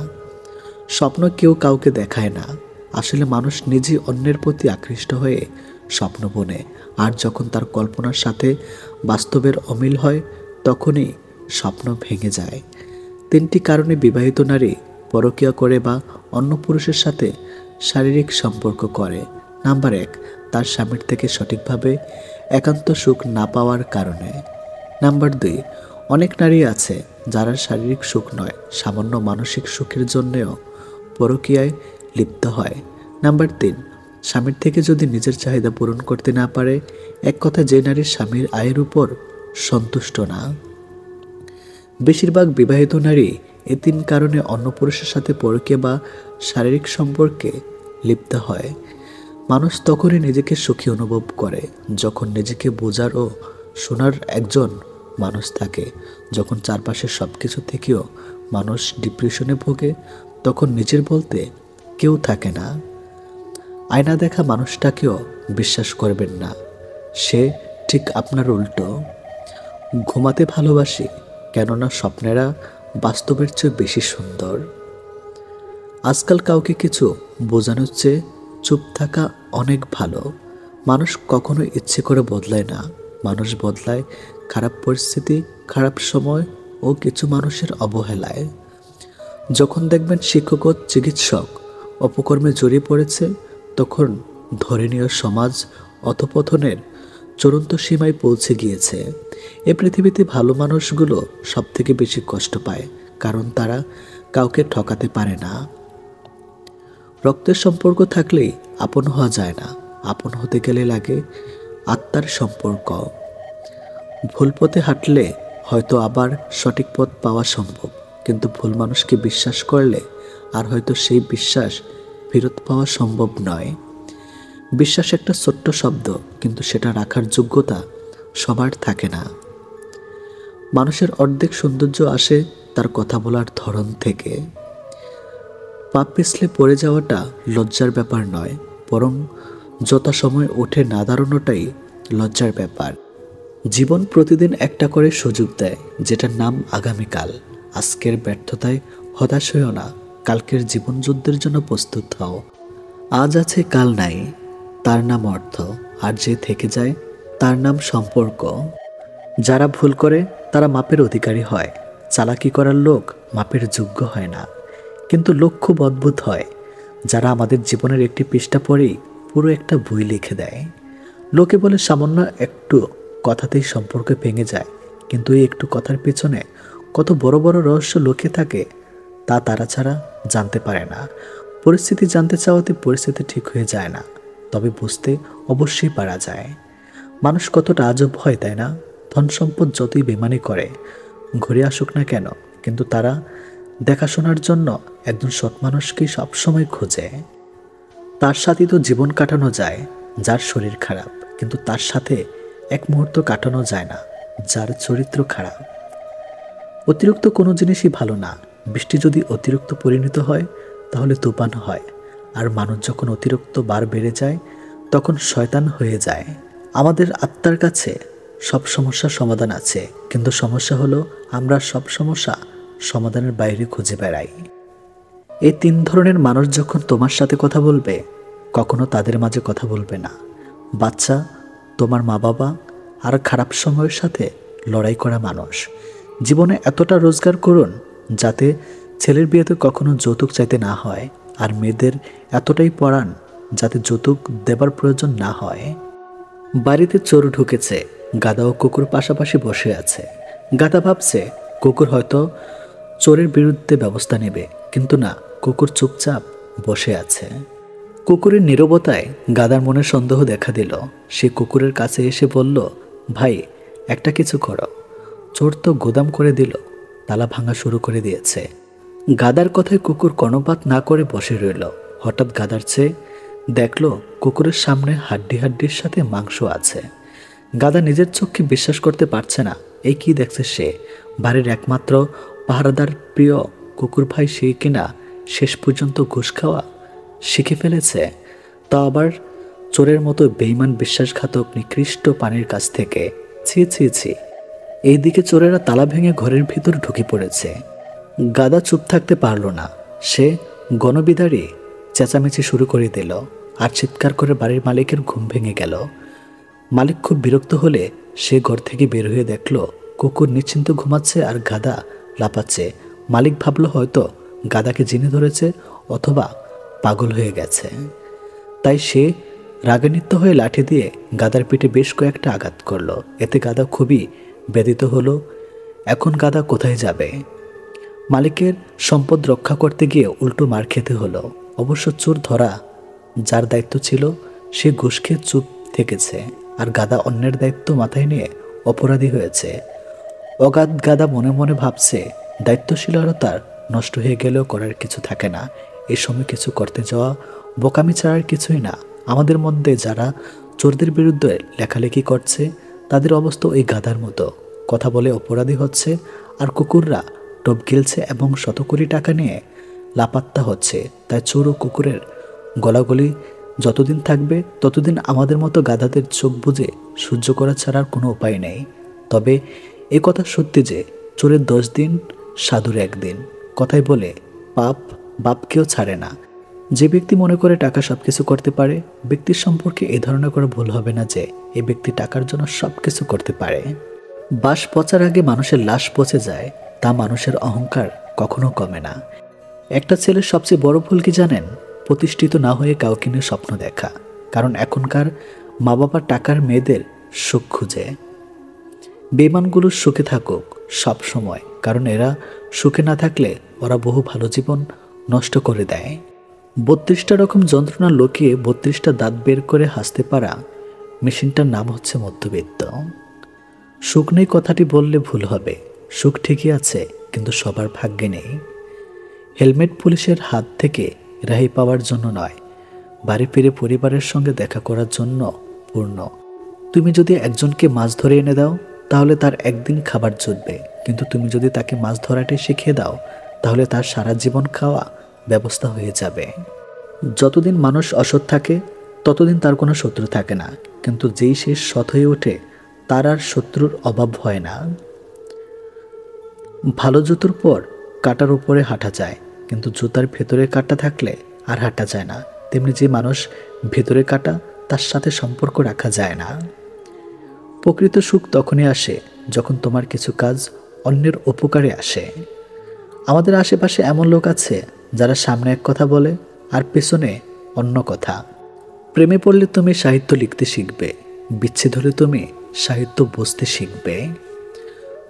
স্বপ্ন কেউ কাউকে দেখায় না, আসলে মানুষ নিজেই অন্যের প্রতি আকৃষ্ট হয়ে স্বপ্ন বোনে, আর যখন তার কল্পনার সাথে বাস্তবের অমিল হয় তখনই স্বপ্ন ভেঙে যায়। 3টি কারণে বিবাহিত নারী পরকীয়া করে বা অন্য পুরুষের সাথে শারীরিক সম্পর্ক করে। নাম্বার 1, তার স্বামীর থেকে সঠিকভাবে একান্ত সুখ না পাওয়ার কারণে। নাম্বার 2, অনেক নারী আছে যারা শারীরিক সুখ নয়, সামান্য মানসিক সুখের জন্যেও পরকীয়ায় লিপ্ত হয়। নাম্বার 3, স্বামীর থেকে যদি নিজের চাহিদা পূরণ করতে না পারে। এক কথা, যে নারীর স্বামীর আয়ের উপর সন্তুষ্ট না। বেশিরভাগ বিবাহিত নারী এই 3 কারণে অন্য পুরুষের সাথে পরকীয়া বা শারীরিক সম্পর্কে লিপ্ত হয়। মানুষ তখনই নিজেকে সুখী অনুভব করে যখন নিজেকে বোঝার ও শোনার একজন মানুষ থাকে। যখন চারপাশের সব কিছু থেকেও মানুষ ডিপ্রেশনে ভোগে, তখন নিজের বলতে কেউ থাকে না। আয়না দেখা মানুষটাকেও বিশ্বাস করবেন না, সে ঠিক আপনার উল্টো। ঘুমাতে ভালোবাসি, কেননা স্বপ্নেরা বাস্তবের চেয়ে বেশি সুন্দর। আজকাল কাউকে কিছু বোঝানোর চেয়ে চুপ থাকা অনেক ভালো। মানুষ কখনো ইচ্ছে করে বদলায় না, মানুষ বদলায় খারাপ পরিস্থিতি, খারাপ সময় ও কিছু মানুষের অবহেলায়। যখন দেখবেন শিক্ষক ও চিকিৎসক অপকর্মে জড়িয়ে পড়েছে, তখন ধরে নিয়ে সমাজ অধঃপতনের চূড়ান্ত সীমায় পৌঁছে গিয়েছে। এ পৃথিবীতে ভালো মানুষগুলো সব থেকে বেশি কষ্ট পায়, কারণ তারা কাউকে ঠকাতে পারে না। রক্তের সম্পর্ক থাকলেই আপন হওয়া যায় না, আপন হতে গেলে লাগে আত্মার সম্পর্ক। ভুল পথে হাঁটলে হয়তো আবার সঠিক পথ পাওয়া সম্ভব, কিন্তু ভুল মানুষকে বিশ্বাস করলে আর হয়তো সেই বিশ্বাস ফেরত পাওয়া সম্ভব নয়। বিশ্বাস একটা ছোট্ট শব্দ, কিন্তু সেটা রাখার যোগ্যতা সবার থাকে না। মানুষের অর্ধেক সৌন্দর্য আসে তার কথা বলার ধরন থেকে। পা পিছলে পড়ে যাওয়াটা লজ্জার ব্যাপার নয়, বরং যথাসময় উঠে না দাঁড়ানোটাই লজ্জার ব্যাপার। জীবন প্রতিদিন একটা করে সুযোগ দেয়, যেটার নাম আগামীকাল। আজকের ব্যর্থতায় হতাশ হইও না, কালকের জীবন যুদ্ধের জন্য প্রস্তুত হও। আজ আছে কাল নাই, তার নাম অর্থ, আর যে থেকে যায় তার নাম সম্পর্ক। যারা ভুল করে তারা মাপের অধিকারী হয়, চালাকি করার লোক মাপের যোগ্য হয় না। কিন্তু লোক খুব অদ্ভুত হয়, যারা আমাদের জীবনের একটি পৃষ্ঠা পড়েই পুরো একটা বই লিখে দেয়। লোকে বলে সামান্য একটু কথাতেই সম্পর্ক ভেঙে যায়, কিন্তু এই একটু কথার পেছনে কত বড় বড় রহস্য লুকিয়ে থাকে তা তারা ছাড়া জানতে পারে না। পরিস্থিতি জানতে চাওয়াতে পরিস্থিতি ঠিক হয়ে যায় না, তবে বুঝতে অবশ্যই পারা যায়। মানুষ কতটা আজব হয়, তাই না? ধন সম্পদ যতই বেমানি করে, ঘুরে আসুক না কেন, কিন্তু তারা দেখাশোনার জন্য একজন সৎ মানুষকেই সবসময় খোঁজে। তার সাথে তো জীবন কাটানো যায় যার শরীর খারাপ, কিন্তু তার সাথে এক মুহূর্ত কাটানো যায় না যার চরিত্র খারাপ। অতিরিক্ত কোনো জিনিসই ভালো না। বৃষ্টি যদি অতিরিক্ত পরিণত হয় তাহলে তুফান হয়, আর মানুষ যখন অতিরিক্ত বার বেড়ে যায় তখন শয়তান হয়ে যায়। আমাদের আত্মার কাছে সব সমস্যার সমাধান আছে, কিন্তু সমস্যা হলো আমরা সব সমস্যা সমাধানের বাইরে খুঁজে বেড়াই। এই 3 ধরনের মানুষ যখন তোমার সাথে কথা বলবে, কখনো তাদের মাঝে কথা বলবে না। বাচ্চা, তোমার মা বাবা, আর খারাপ সময়ের সাথে লড়াই করা মানুষ। জীবনে এতটা রোজগার করুন যাতে ছেলের বিয়েতে কখনো যৌতুক চাইতে না হয়, আর মেয়েদের এতটাই পড়ান যাতে যৌতুক দেবার প্রয়োজন না হয়। বাড়িতে চোর ঢুকেছে, গাধা ও কুকুর পাশাপাশি বসে আছে। গাধা ভাবছে কুকুর হয়তো চোরের বিরুদ্ধে ব্যবস্থা নেবে, কিন্তু না, কুকুর চুপচাপ বসে আছে। কুকুরের নীরবতায় গাধার মনে সন্দেহ দেখা দিল। সে কুকুরের কাছে এসে বলল, ভাই, একটা কিছু করো। চোর তো গোদাম করে দিল, তালা ভাঙা শুরু করে দিয়েছে। গাধার কথায় কুকুর কর্ণপাত না করে বসে রইল। হঠাৎ গাধার চেয়ে দেখলো কুকুরের সামনে হাড্ডির সাথে মাংস আছে। গাধা নিজের চোখকে বিশ্বাস করতে পারছে না। এই কি দেখছে সে? বাড়ির একমাত্র পাহারাদার প্রিয় কুকুর ভাই সে কিনা শেষ পর্যন্ত ঘুষ খাওয়া শিখে ফেলেছে, তা আবার চোরের মতো বেঈমান বিশ্বাসঘাতক নিকৃষ্ট প্রাণীর কাছ থেকে। ছি ছি ছি। এইদিকে চোরেরা তালা ভেঙে ঘরের ভিতর ঢুকে পড়েছে। গাদা চুপ থাকতে পারল না। সে গণবিদারী চেঁচামেচি শুরু করে দিল আর চিৎকার করে বাড়ির মালিকের ঘুম ভেঙে গেল। মালিক খুব বিরক্ত হলে সে ঘর থেকে বের হয়ে দেখল কুকুর নিশ্চিন্ত ঘুমাচ্ছে আর গাদা লাপাচ্ছে। মালিক ভাবল হয়তো গাদাকে জিনে ধরেছে অথবা পাগল হয়ে গেছে। তাই সে রাগান্বিত হয়ে লাঠি দিয়ে গাদার পিঠে বেশ কয়েকটা আঘাত করলো। এতে গাদা খুবই ব্যথিত হলো। এখন গাদা কোথায় যাবে? মালিকের সম্পদ রক্ষা করতে গিয়ে উল্টো মার খেতে হলো। অবশ্য চোর ধরা যার দায়িত্ব ছিল সে ঘুষ খেয়ে চুপ থেকেছে, আর গাদা অন্যের দায়িত্ব মাথায় নিয়ে অপরাধী হয়েছে। অগাধ গাদা মনে মনে ভাবছে দায়িত্বশীলতার নষ্ট হয়ে গেলেও করার কিছু থাকে না। এই সময় কিছু করতে যাওয়া বোকামি ছাড়ার কিছুই না। আমাদের মধ্যে যারা চোরদের বিরুদ্ধে লেখালেখি করছে তাদের অবস্থা ওই গাধার মতো। কথা বলে অপরাধী হচ্ছে, আর কুকুররা টোপ গিলছে এবং শত কোটি টাকা নিয়ে লাপাত্তা হচ্ছে। তাই চোর ও কুকুরের গলাগলি যতদিন থাকবে ততদিন আমাদের মতো গাধাদের চোখ বুজে সহ্য করা ছাড়ার কোনো উপায় নেই। তবে এ কথা সত্যি যে চোরের 10 দিন সাধুর 1 দিন। কথায় বলে পাপ বাপকেও ছাড়ে না। যে ব্যক্তি মনে করে টাকা সবকিছু করতে পারে, ব্যক্তির সম্পর্কে এই ধারণা করে ভুল হবে না যে এই ব্যক্তি টাকার জন্য সবকিছু করতে পারে। বাঁশ পচার আগে মানুষের লাশ পচে যায়, তা মানুষের অহংকার কখনো কমে না। একটা ছেলের সবচেয়ে বড় ভুল কি জানেন? প্রতিষ্ঠিত না হয়ে কাউকে নিয়ে স্বপ্ন দেখা। কারণ এখনকার মা বাবা টাকার মেয়েদের সুখ খুঁজে। বেঈমানগুলো সুখে থাকুক সব সময়, কারণ এরা সুখে না থাকলে ওরা বহু ভালো জীবন নষ্ট করে দেয়। 32টা রকম যন্ত্রণা লুকিয়ে 32টা দাঁত বের করে হাসতে পারা মেশিনটার নাম হচ্ছে মধ্যবিত্ত। সুখ নেই কথাটি বললে ভুল হবে। সুখ ঠিকই আছে, কিন্তু সবার ভাগ্যে নেই। হেলমেট পুলিশের হাত থেকে রেহাই পাওয়ার জন্য নয়, বাড়ি ফিরে পরিবারের সঙ্গে দেখা করার জন্য পূর্ণ। তুমি যদি একজনকে মাছ ধরে এনে দাও তাহলে তার একদিন খাবার জুটবে, কিন্তু তুমি যদি তাকে মাছ ধরাটি শিখিয়ে দাও তাহলে তার সারা জীবন খাওয়া ব্যবস্থা হয়ে যাবে। যতদিন মানুষ অসৎ থাকে ততদিন তার কোনো শত্রু থাকে না, কিন্তু যেই সে সৎ হয়ে ওঠে তার আর শত্রুর অভাব হয় না। ভালো জুতোর পর কাঁটার উপরে হাঁটা যায়, কিন্তু জুতার ভেতরে কাঁটা থাকলে আর হাঁটা যায় না। তেমনি যে মানুষ ভেতরে কাঁটা তার সাথে সম্পর্ক রাখা যায় না। প্রকৃত সুখ তখনই আসে যখন তোমার কিছু কাজ অন্যের উপকারে আসে। আমাদের আশেপাশে এমন লোক আছে যারা সামনে এক কথা বলে আর পেছনে অন্য কথা। প্রেমে পড়লে তুমি সাহিত্য লিখতে শিখবে, বিচ্ছেদ হলে তুমি সাহিত্য বুঝতে শিখবে।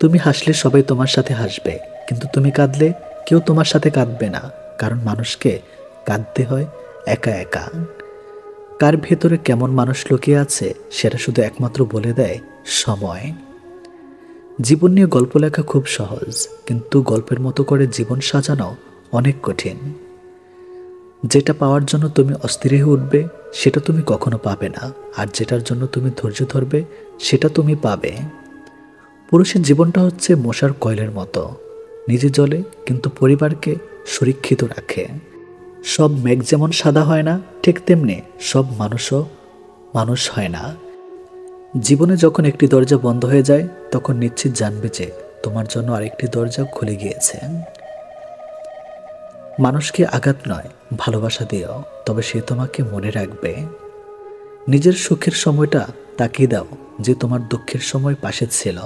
তুমি হাসলে সবাই তোমার সাথে হাসবে, কিন্তু তুমি কাঁদলে কেউ তোমার সাথে কাঁদবে না। কারণ মানুষকে কাঁদতে হয় একা একা। কার ভেতরে কেমন মানুষ লুকিয়ে আছে সেটা শুধু একমাত্র বলে দেয় সময়। জীবন নিয়ে গল্প লেখা খুব সহজ, কিন্তু গল্পের মতো করে জীবন সাজানো অনেক কঠিন। যেটা পাওয়ার জন্য তুমি অস্থির হয়ে উঠবে সেটা তুমি কখনো পাবে না, আর যেটার জন্য তুমি ধৈর্য ধরবে সেটা তুমি পাবে। পুরুষের জীবনটা হচ্ছে মশার কয়েলের মতো, নিজে জ্বলে কিন্তু পরিবারকে সুরক্ষিত রাখে। সব মেঘ যেমন সাদা হয় না, ঠিক তেমনি সব মানুষও মানুষ হয় না। জীবনে যখন একটি দরজা বন্ধ হয়ে যায় তখন নিশ্চিত জানবে যে তোমার জন্য আরেকটি দরজা খুলে গিয়েছে। মানুষকে আঘাত নয় ভালোবাসা দিও, তবে সে তোমাকে মনে রাখবে। নিজের সুখের সময়টা তাকিয়ে দাও যে তোমার দুঃখের সময় পাশে ছিল।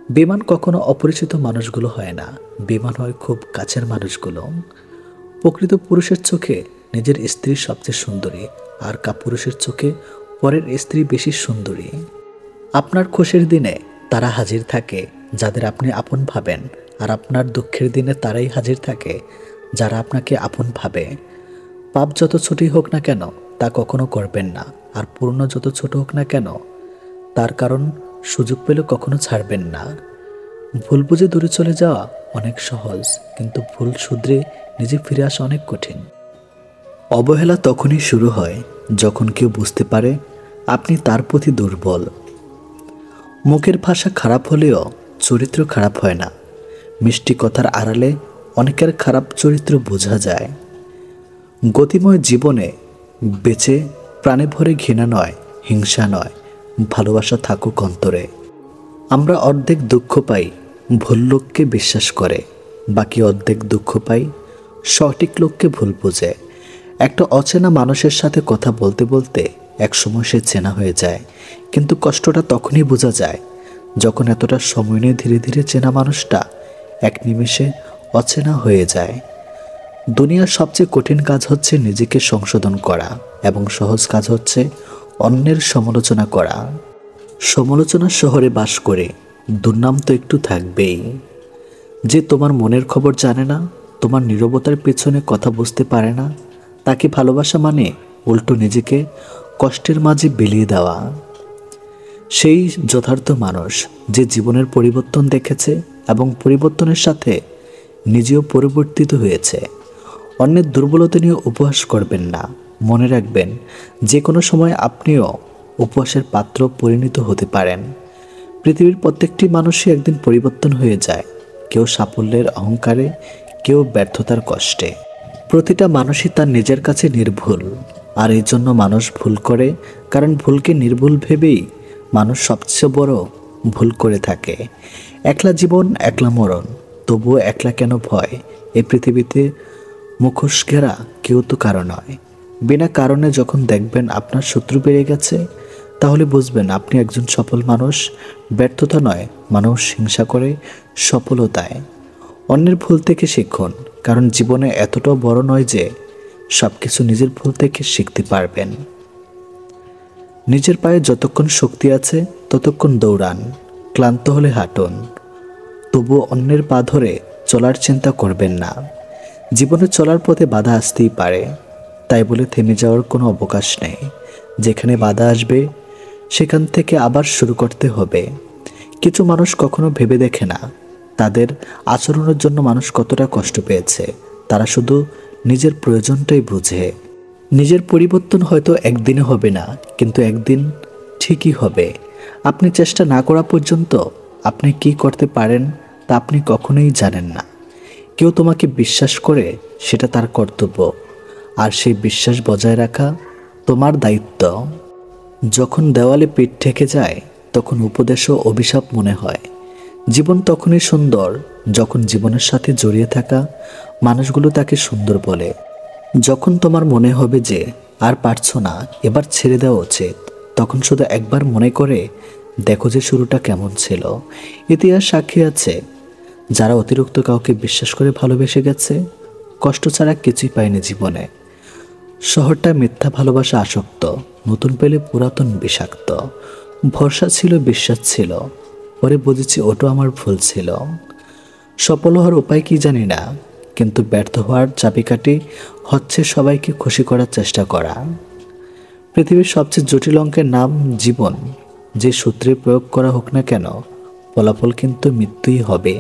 বেমান কখনো অপরিচিত মানুষগুলো হয় না, বেমান হয় খুব কাছের মানুষগুলো। প্রকৃত পুরুষের চোখে নিজের স্ত্রী সবচেয়ে সুন্দরী, আর কাপুরুষের চোখে পরের স্ত্রী বেশি সুন্দরী। আপনার খুশির দিনে তারা হাজির থাকে যাদের আপনি আপন ভাবেন, আর আপনার দুঃখের দিনে তারাই হাজির থাকে যারা আপনাকে আপন ভাবে। পাপ যত ছোটই হোক না কেন তা কখনো করবেন না, আর পূর্ণ যত ছোট হোক না কেন তার কারণ সুযোগ পেলে কখনো ছাড়বেন না। ভুল বুঝে দূরে চলে যাওয়া অনেক সহজ, কিন্তু ভুল শুধরে নিজে ফিরে আসা অনেক কঠিন। অবহেলা তখনই শুরু হয় যখন কেউ বুঝতে পারে আপনি তার প্রতি দুর্বল। মুখের ভাষা খারাপ হলেও চরিত্র খারাপ হয় না। মিষ্টি কথার আড়ালে অনেকের খারাপ চরিত্র বোঝা যায়। গতিময় জীবনে বেঁচে প্রাণে ভরে ঘৃণা নয়, হিংসা নয়, ভালোবাসা থাকুক অন্তরে। আমরা অর্ধেক দুঃখ পাই ভুল লোককে বিশ্বাস করে, বাকি অর্ধেক দুঃখ পাই সঠিক লোককে ভুল বোঝে। একটা অচেনা মানুষের সাথে কথা বলতে বলতে একসময় সে চেনা হয়ে যায়, কিন্তু কষ্টটা তখনই বোঝা যায় যখন এতটা সময় নিয়ে ধীরে ধীরে চেনা মানুষটা এক নিমেষে অচেনা হয়ে যায়। দুনিয়ার সবচেয়ে কঠিন কাজ হচ্ছে নিজেকে সংশোধন করা, এবং সহজ কাজ হচ্ছে অন্যের সমালোচনা করা। সমালোচনার শহরে বাস করে দুর্নাম তো একটু থাকবেই। যে তোমার মনের খবর জানে না, তোমার নীরবতার পেছনে কথা বুঝতে পারে না, তাকে ভালোবাসা মানে উল্টো নিজেকে কষ্টের মাঝে বিলিয়ে দেওয়া। সেই যথার্থ মানুষ যে জীবনের পরিবর্তন দেখেছে এবং পরিবর্তনের সাথে নিজেও পরিবর্তিত হয়েছে। অন্যের দুর্বলতা নিয়ে উপহাস করবেন না। মনে রাখবেন, যে কোনো সময় আপনিও উপহাসের পাত্র পরিণত হতে পারেন। পৃথিবীর প্রত্যেকটি মানুষই একদিন পরিবর্তন হয়ে যায়, কেউ সাফল্যের অহংকারে, কেউ ব্যর্থতার কষ্টে। প্রতিটা মানুষই তার নিজের কাছে নির্ভুল, আর এই জন্য মানুষ ভুল করে, কারণ ভুলকে নির্ভুল ভেবেই মানুষ সবচেয়ে বড় ভুল করে থাকে। একলা জীবন একলা মরণ, তবুও একলা কেন ভয়? এই পৃথিবীতে মুখোশ ঘেরা কেউ তো কারো নয়। বিনা কারণে যখন দেখবেন আপনার শত্রু বেড়ে গেছে, তাহলে বুঝবেন আপনি একজন সফল মানুষ। ব্যর্থতা নয়, মানুষ হিংসা করে সফলতায়। অন্যের ভুল থেকে শিখুন, কারণ জীবনে এতটাও বড় নয় যে সব কিছু নিজের ভুল থেকে শিখতে পারবেন। নিজের পায়ে যতক্ষণ শক্তি আছে ততক্ষণ দৌড়ান, ক্লান্ত হলে হাঁটুন, তবুও অন্যের পা ধরে চলার চিন্তা করবেন না। জীবনে চলার পথে বাধা আসতেই পারে, তাই বলে থেমে যাওয়ার কোনো অবকাশ নেই। যেখানে বাধা আসবে সেখান থেকে আবার শুরু করতে হবে। কিছু মানুষ কখনো ভেবে দেখে না তাদের আচরণের জন্য মানুষ কতটা কষ্ট পেয়েছে। তারা শুধু নিজের প্রয়োজনটাই বুঝে। নিজের পরিবর্তন হয়তো একদিনে হবে না, কিন্তু একদিন ঠিকই হবে। আপনি চেষ্টা না করা পর্যন্ত আপনি কি করতে পারেন তা আপনি কখনোই জানেন না। কেউ তোমাকে বিশ্বাস করে, সেটা তার কর্তব্য, আর সেই বিশ্বাস বজায় রাখা তোমার দায়িত্ব। যখন দেওয়ালে পিঠ ঠেকে যায়, তখন উপদেশ ও অভিশাপ মনে হয়। জীবন তখনই সুন্দর যখন জীবনের সাথে জড়িয়ে থাকা মানুষগুলো তাকে সুন্দর বলে। যখন তোমার মনে হবে যে আর পারছো না, এবার ছেড়ে দেওয়া উচিত, তখন শুধু একবার মনে করে দেখো যে শুরুটা কেমন ছিল। ইতিহাস সাক্ষী আছে, যারা অতিরিক্ত কাউকে বিশ্বাস করে ভালোবেসে গেছে, কষ্ট ছাড়া কিছুই পায়নি জীবনে। শহরটা মিথ্যা ভালোবাসা আসক্ত, নতুন পেলে পুরাতন বিষাক্ত। ভরসা ছিল, বিশ্বাস ছিল, পরে বুঝেছি ওটা আমার ভুল ছিল। সফল হওয়ার উপায় কি জানি না, কিন্তু ব্যর্থ হওয়ার চাবিকাঠি হচ্ছে সবাইকে খুশি করার চেষ্টা করা। পৃথিবীর সবচেয়ে জটিল অঙ্কের নাম জীবন। যে সূত্রে প্রয়োগ করা হোক না কেন, ফলাফল কিন্তু মৃত্যুই হবে।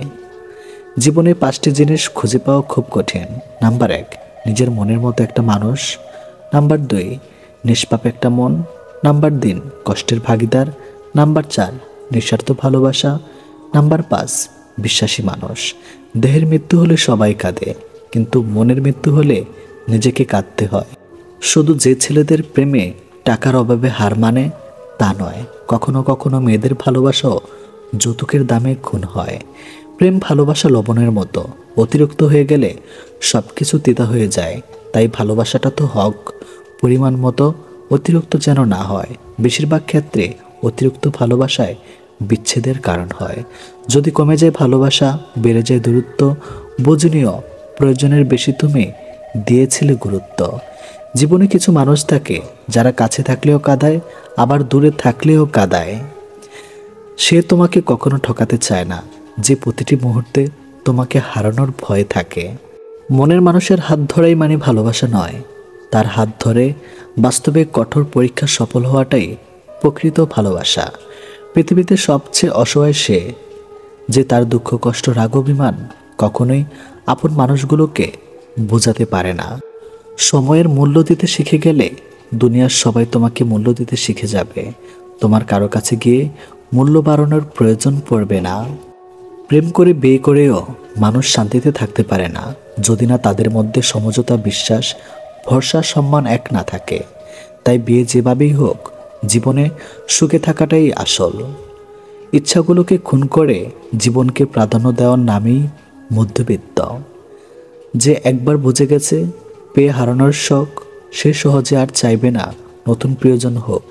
জীবনে 5টি জিনিস খুঁজে পাওয়া খুব কঠিন। নাম্বার 1, নিজের মনের মতো একটা মানুষ। নাম্বার 2, নিষ্পাপ একটা মন। নাম্বার 3, কষ্টের ভাগিদার। নাম্বার 4, নিঃস্বার্থ ভালোবাসা। নাম্বার 5, বিশ্বাসী মানুষ। দেহের মৃত্যু হলে সবাই কাঁদে, কিন্তু মনের মৃত্যু হলে নিজেকে কাঁদতে হয়। শুধু যে ছেলেদের প্রেমে টাকার অভাবে হার মানে তা নয়, কখনো কখনো মেয়েদের ভালোবাসাও যৌতুকের দামে খুন হয়। প্রেম ভালোবাসা লবণের মতো, অতিরিক্ত হয়ে গেলে সব কিছু তিতা হয়ে যায়। তাই ভালোবাসাটা তো হক, পরিমাণ মতো, অতিরিক্ত যেন না হয়। বেশিরভাগ ক্ষেত্রে অতিরিক্ত ভালোবাসায় বিচ্ছেদের কারণ হয়। যদি কমে যায় ভালোবাসা, বেড়ে যায় দূরত্ব, বোঝনীয় প্রয়োজনের বেশি তুমি দিয়েছিলে গুরুত্ব। জীবনে কিছু মানুষ থাকে যারা কাছে থাকলেও কাঁদায়, আবার দূরে থাকলেও কাঁদায়। সে তোমাকে কখনো ঠকাতে চায় না, যে প্রতিটি মুহূর্তে তোমাকে হারানোর ভয় থাকে। মনের মানুষের হাত ধরাই মানে ভালোবাসা নয়, তার হাত ধরে বাস্তবে কঠোর পরীক্ষা সফল হওয়াটাই প্রকৃত ভালোবাসা। পৃথিবীতে সবচেয়ে অসহায় সে, যে তার দুঃখ, কষ্ট, রাগ, অভিমান কখনোই আপন মানুষগুলোকে বোঝাতে পারে না। সময়ের মূল্য দিতে শিখে গেলে দুনিয়ার সবাই তোমাকে মূল্য দিতে শিখে যাবে। তোমার কারো কাছে গিয়ে মূল্য বাড়ানোর প্রয়োজন পড়বে না। প্রেম করে বিয়ে করেও মানুষ শান্তিতে থাকতে পারে না যদি না তাদের মধ্যে সমঝোতা, বিশ্বাস, ভরসা, সম্মান এক না থাকে। তাই বিয়ে যেভাবেই হোক, জীবনে সুখে থাকাটাই আসল। ইচ্ছাগুলোকে খুন করে জীবনকে প্রাধান্য দেওয়ার নামই মধ্যবিত্ত। যে একবার বুঝে গেছে পেয়ে হারানোর শখ, সে সহজে আর চাইবে না নতুন প্রিয়জন হোক।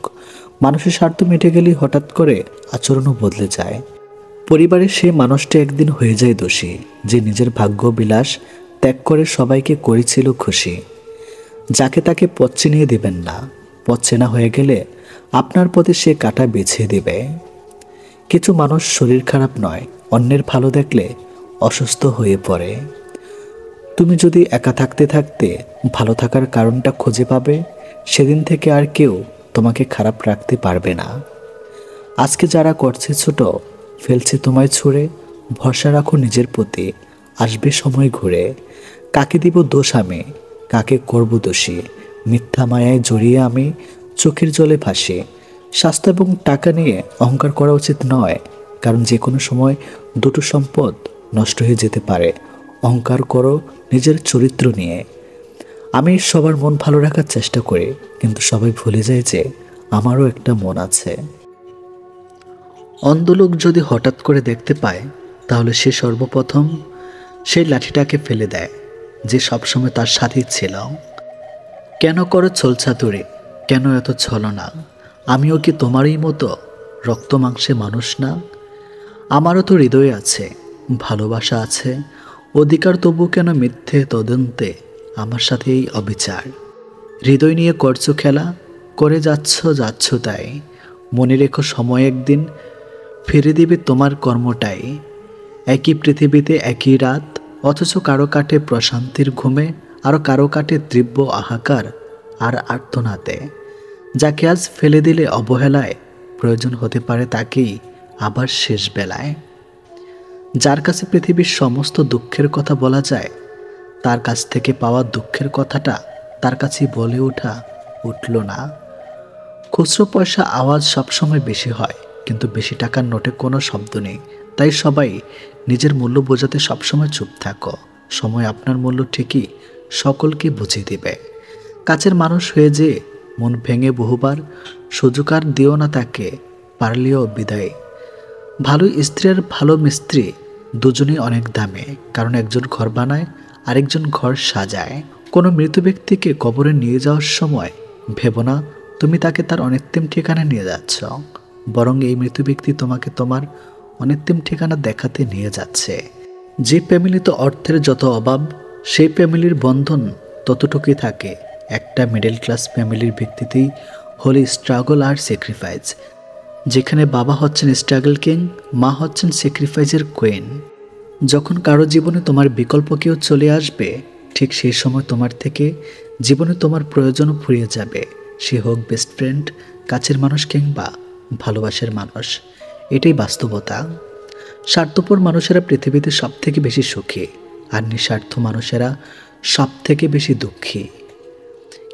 মানুষের স্বার্থ মিটে গেলেই হঠাৎ করে আচরণও বদলে যায়। পরিবারের সেই মানুষটি একদিন হয়ে যায় দোষী, যে নিজের ভাগ্য বিলাস ত্যাগ করে সবাইকে করেছিল খুশি। যাকে তাকে পথ চিনিয়ে দেবেন না। পথ চেনা হয়ে গেলে আপনার পথে সে কাঁটা বেছে দেবে। কিছু মানুষ শরীর খারাপ নয়, অন্যের ভালো দেখলে অসুস্থ হয়ে পড়ে। তুমি যদি একা থাকতে থাকতে ভালো থাকার কারণটা খুঁজে পাবে, সেদিন থেকে আর কেউ তোমাকে খারাপ রাখতে পারবে না। আজকে যারা করছে ছোট, ফেলছে তোমায় ছুঁড়ে, ভরসা রাখো নিজের প্রতি, আসবে সময় ঘুরে। কাকে দিব দোষ আমি, কাকে করব দোষী? মিথ্যা মায়ায় জড়িয়ে আমি চোখের জলে ভাসি। স্বাস্থ্য এবং টাকা নিয়ে অহংকার করা উচিত নয়, কারণ যে কোনো সময় দুটো সম্পদ নষ্ট হয়ে যেতে পারে। অহংকার করো নিজের চরিত্র নিয়ে। আমি সবার মন ভালো রাখার চেষ্টা করি, কিন্তু সবাই ভুলে যায় যে আমারও একটা মন আছে। অন্ধ লোক যদি হঠাৎ করে দেখতে পায়, তাহলে সে সর্বপ্রথম সেই লাঠিটাকে ফেলে দেয় যে সবসময় তার সাথেই ছিল। কেন করো ছলছাতুরে, কেন এত ছলনা? আমিও কি তোমারই মতো রক্ত মাংসে মানুষ না? আমারও তো হৃদয় আছে, ভালোবাসা আছে, অধিকার। তবু কেন মিথ্যে তদন্তে আমার সাথে এই অবিচার? হৃদয় নিয়ে করছো খেলা, করে যাচ্ছ তাই। মনে রেখো সময় একদিন ফিরে দিবে তোমার কর্মটাই। একই পৃথিবীতে একই রাত, অথচ কারো কাটে প্রশান্তির ঘুমে, আরও কারো কাটে তীব্র হাহাকার আর আর্তনাদে। যাকে আজ ফেলে দিলে অবহেলায়, প্রয়োজন হতে পারে তাকেই আবার শেষ বেলায়। যার কাছে পৃথিবীর সমস্ত দুঃখের কথা বলা যায়, তার কাছ থেকে পাওয়া দুঃখের কথাটা তার কাছেই বলে উঠল না। খুচরো পয়সা আওয়াজ সবসময় বেশি হয়, কিন্তু বেশি টাকার নোটে কোনো শব্দ নেই। তাই সবাই নিজের মূল্য বোঝাতে সবসময় চুপ থাকো। সময় আপনার মূল্য ঠিকই সকলকে বুঝিয়ে দিবে। কাছের মানুষ হয়ে যে মন ভেঙে বহুবার, সুযোগ আর দিও না তাকে, পারলেও বিদায়। ভালো স্ত্রী আর ভালো মিস্ত্রি দুজনেই অনেক দামে, কারণ একজন ঘর বানায়, আরেকজন ঘর সাজায়। কোনো মৃত ব্যক্তিকে কবরে নিয়ে যাওয়ার সময় ভেবো না তুমি তাকে তার অনিত্যম ঠিকানা নিয়ে যাচ্ছ, বরং এই মৃত ব্যক্তি তোমাকে তোমার অনিত্যম ঠিকানা দেখাতে নিয়ে যাচ্ছে। যে ফ্যামিলিতে অর্থের যত অভাব, সেই ফ্যামিলির বন্ধন ততটুকুই থাকে। একটা মিডল ক্লাস ফ্যামিলির ভিত্তিতেই হলো স্ট্রাগল আর স্যাক্রিফাইস। যেখানে বাবা হচ্ছেন স্ট্রাগল কিং, মা হচ্ছেন স্যাক্রিফাইসের কুইন। যখন কারো জীবনে তোমার বিকল্প কেউ চলে আসবে, ঠিক সেই সময় তোমার থেকে জীবনে তোমার প্রয়োজনও ফুরিয়ে যাবে। সে হোক বেস্ট ফ্রেন্ড, কাছের মানুষ কিংবা ভালোবাসার মানুষ। এটাই বাস্তবতা। স্বার্থপর মানুষেরা পৃথিবীতে সব থেকে বেশি সুখী, আর নিঃস্বার্থ মানুষেরা সব থেকে বেশি দুঃখী।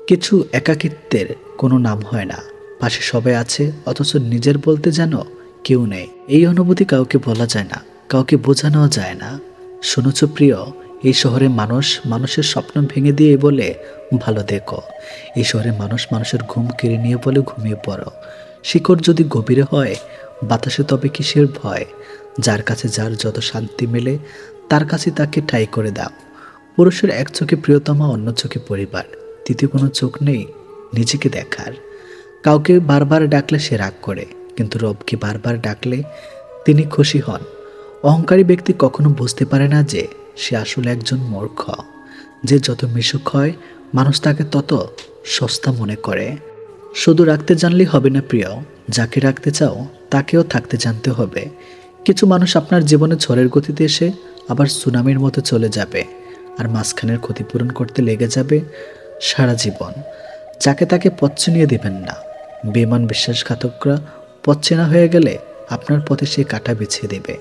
কিছু একাকিত্বের কোনো নাম হয় না, পাশে সবাই আছে অথচ নিজের বলতে যেন কেউ নেই। এই অনুভূতি কাউকে বলা যায় না, কাউকে বোঝানো যায় না। শুনেছ প্রিয়, এই শহরে মানুষ মানুষের স্বপ্ন ভেঙে দিয়ে বলে ভালো দেখো। এই শহরে মানুষ মানুষের ঘুম কেড়ে নিয়ে বলে ঘুমিয়ে পড়ো। শিকড় যদি গভীরে হয় বাতাসে, তবে কিসের ভয়? যার কাছে যার যত শান্তি মেলে, তার কাছে তাকে ঠাঁই করে দাও। পুরুষের এক চোখে প্রিয়তমা, অন্য চোখে পরিবার, তৃতীয় কোনো চোখ নেই নিজেকে দেখার। কাউকে বারবার ডাকলে সে রাগ করে, কিন্তু রবকে বারবার ডাকলে তিনি খুশি হন। অহংকারী ব্যক্তি কখনো বুঝতে পারে না যে সে আসলে একজন মূর্খ। যে যত মিশুক হয়, মানুষ তাকে তত সস্তা মনে করে। শুধু রাখতে জানলেই হবে না প্রিয়, যাকে রাখতে চাও তাকেও থাকতে জানতে হবে। কিছু মানুষ আপনার জীবনে ঝড়ের গতিতে এসে আবার সুনামির মতো চলে যাবে, আর মাঝখানের ক্ষতিপূরণ করতে লেগে যাবে সারা জীবন। যাকে তাকে পথ চিনিয়ে দেবেন না। বেমান বিশ্বাসঘাতকরা পথ চেনা হয়ে গেলে আপনার পথে সে কাঁটা বিছিয়ে দেবে।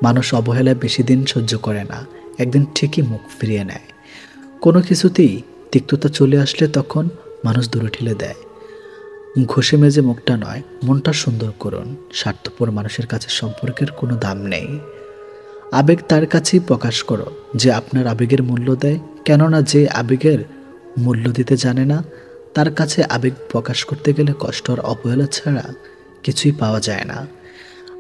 মানুষ অবহেলায় বেশি দিন সহ্য করে না, একদিন ঠিকই মুখ ফিরিয়ে নেয়। কোনো কিছুতেই তিক্ততা চলে আসলে তখন মানুষ দূরে ঠেলে দেয়। ঘষে মেজে মুখটা নয়, মনটা সুন্দর করুন। স্বার্থপর মানুষের কাছে সম্পর্কের কোনো দাম নেই। আবেগ তার কাছেই প্রকাশ করো যে আপনার আবেগের মূল্য দেয়, কেননা যে আবেগের মূল্য দিতে জানে না তার কাছে আবেগ প্রকাশ করতে গেলে কষ্ট আর অবহেলা ছাড়া কিছুই পাওয়া যায় না।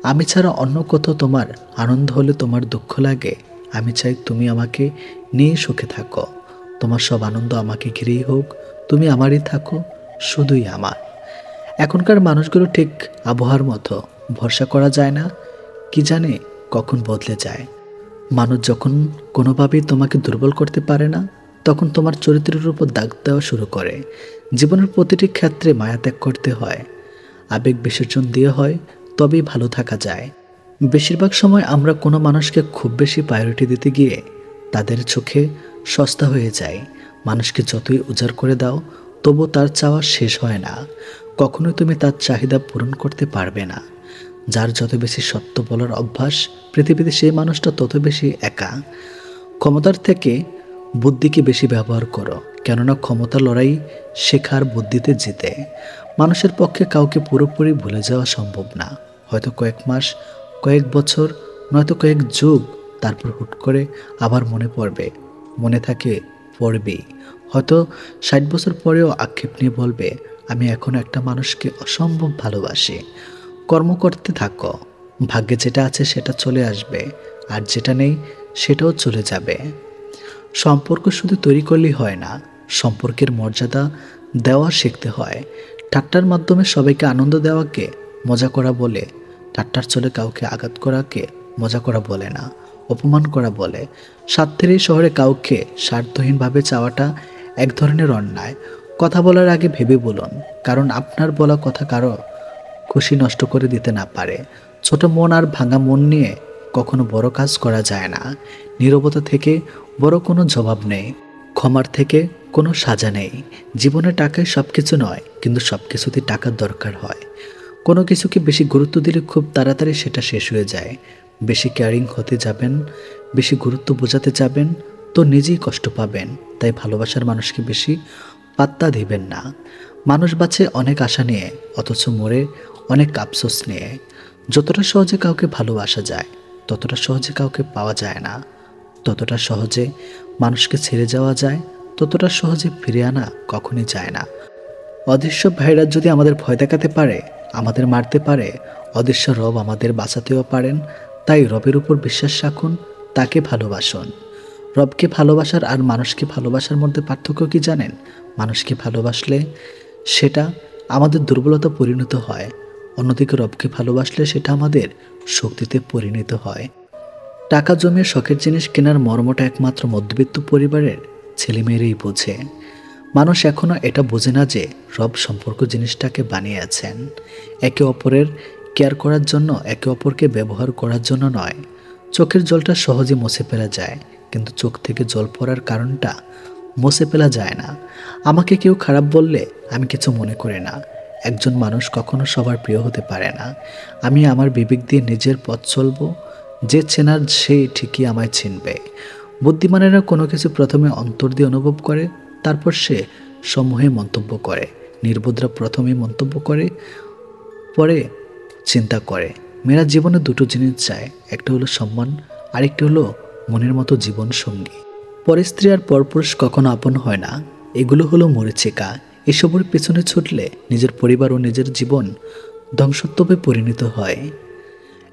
আমি ছাড়া অন্য কোথাও তোমার আনন্দ হলে তোমার দুঃখ লাগে। আমি চাই তুমি আমাকে নিয়ে সুখে থাকো। তোমার সব আনন্দ আমাকে ঘিরেই হোক, তুমি আমারই থাকো, শুধুই আমার। এখনকার মানুষগুলো ঠিক আবহাওয়ার মতো, ভরসা করা যায় না, কি জানে কখন বদলে যায়। মানুষ যখন কোনোভাবেই তোমাকে দুর্বল করতে পারে না, তখন তোমার চরিত্রের উপর দাগ দেওয়া শুরু করে। জীবনের প্রতিটি ক্ষেত্রে মায়া ত্যাগ করতে হয়, আবেগ বিসর্জন দিয়ে হয়, তবেই ভালো থাকা যায়। বেশিরভাগ সময় আমরা কোনো মানুষকে খুব বেশি প্রায়োরিটি দিতে গিয়ে তাদের চোখে সস্তা হয়ে যায়। মানুষকে যতই উজাড় করে দাও তবু তার চাওয়া শেষ হয় না। কখনোই তুমি তার চাহিদা পূরণ করতে পারবে না। যার যত বেশি সত্য বলার অভ্যাস পৃথিবীতে, সেই মানুষটা তত বেশি একা। ক্ষমতার থেকে বুদ্ধিকে বেশি ব্যবহার করো, কেননা ক্ষমতা লড়াই শেখার বুদ্ধিতে জিতে। মানুষের পক্ষে কাউকে পুরোপুরি ভুলে যাওয়া সম্ভব না। হয়তো কয়েক মাস, কয়েক বছর, নয়তো কয়েক যুগ, তারপর হুট করে আবার মনে পড়বে। মনে থাকে পড়বেই। হয়তো 60 বছর পরেও আক্ষেপ নিয়ে বলবে, আমি এখনো একটা মানুষকে অসম্ভব ভালোবাসি। কর্ম করতে থাকো, ভাগ্যে যেটা আছে সেটা চলে আসবে, আর যেটা নেই সেটাও চলে যাবে। সম্পর্ক শুধু তৈরি করলেই হয় না, সম্পর্কের মর্যাদা দেওয়া শিখতে হয়। ঠাট্টার মাধ্যমে সবাইকে আনন্দ দেওয়াকে মজা করা বলে, ঠাট্টার চলে কাউকে আঘাত করাকে মজা করা বলে না, অপমান করা বলে। স্বার্থের এই শহরে কাউকে স্বার্থহীনভাবে চাওয়াটা এক ধরনের অন্যায়। কথা বলার আগে ভেবে বলুন, কারণ আপনার বলা কথা কারো খুশি নষ্ট করে দিতে না পারে। ছোট মন আর ভাঙা মন নিয়ে কখনো বড় কাজ করা যায় না। নীরবতা থেকে বড় কোনো জবাব নেই, ক্ষমার থেকে কোনো সাজা নেই। জীবনে টাকায় সব কিছু নয়, কিন্তু সব কিছুতেই টাকার দরকার হয়। কোনো কিছুকে বেশি গুরুত্ব দিলে খুব তাড়াতাড়ি সেটা শেষ হয়ে যায়। বেশি কেয়ারিং হতে যাবেন, বেশি গুরুত্ব বোঝাতে যাবেন তো নিজেই কষ্ট পাবেন। তাই ভালোবাসার মানুষকে বেশি পাত্তা দিবেন না। মানুষ বাঁচে অনেক আশা নিয়ে, অথচ মরে অনেক আফসোস নিয়ে। যতটা সহজে কাউকে ভালোবাসা যায়, ততটা সহজে কাউকে পাওয়া যায় না। ততটা সহজে মানুষকে ছেড়ে যাওয়া যায়, ততটা সহজে ফিরে আনা কখনই যায় না। অদৃশ্য ভাইরাস যদি আমাদের ভয় দেখাতে পারে, আমাদের মারতে পারে, অদৃশ্য রব আমাদের বাঁচাতেও পারেন। তাই রবের উপর বিশ্বাস রাখুন, তাকে ভালোবাসুন। রবকে ভালোবাসার আর মানুষকে ভালোবাসার মধ্যে পার্থক্য কি জানেন? মানুষকে ভালোবাসলে সেটা আমাদের দুর্বলতা পরিণত হয়, অন্যদিকে রবকে ভালোবাসলে সেটা আমাদের শক্তিতে পরিণত হয়। টাকা জমিয়ে শখের জিনিস কেনার মর্মটা একমাত্র মধ্যবিত্ত পরিবারের ছেলেমেয়েরাই বোঝে। মানুষ এখনও এটা বোঝে না যে রব সম্পর্ক জিনিসটাকে বানিয়েছেন একে অপরের কেয়ার করার জন্য, একে অপরকে ব্যবহার করার জন্য নয়। চোখের জলটা সহজে মুছে ফেলা যায়, কিন্তু চোখ থেকে জল পড়ার কারণটা মুছে ফেলা যায় না। আমাকে কেউ খারাপ বললে আমি কিছু মনে করি না। একজন মানুষ কখনো সবার প্রিয় হতে পারে না। আমি আমার বিবেক দিয়ে নিজের পথ চলব, যে চেনার সে ঠিকই আমায় চিনবে। বুদ্ধিমানেরা কোনো কিছু প্রথমে অন্তর দিয়ে অনুভব করে, তারপর সে সমূহে মন্তব্য করে। নির্বোধরা প্রথমে মন্তব্য করে, পরে চিন্তা করে। মেয়েরা জীবনে দুটো জিনিস চায়, একটা হলো সম্মান, আরেকটি হলো মনের মতো জীবন সঙ্গী। পরস্ত্রী আর পরপুরুষ কখনো আপন হয় না, এগুলো হলো মরীচিকা। এসবের পেছনে ছুটলে নিজের পরিবার ও নিজের জীবন ধ্বংসত্বে পরিণত হয়।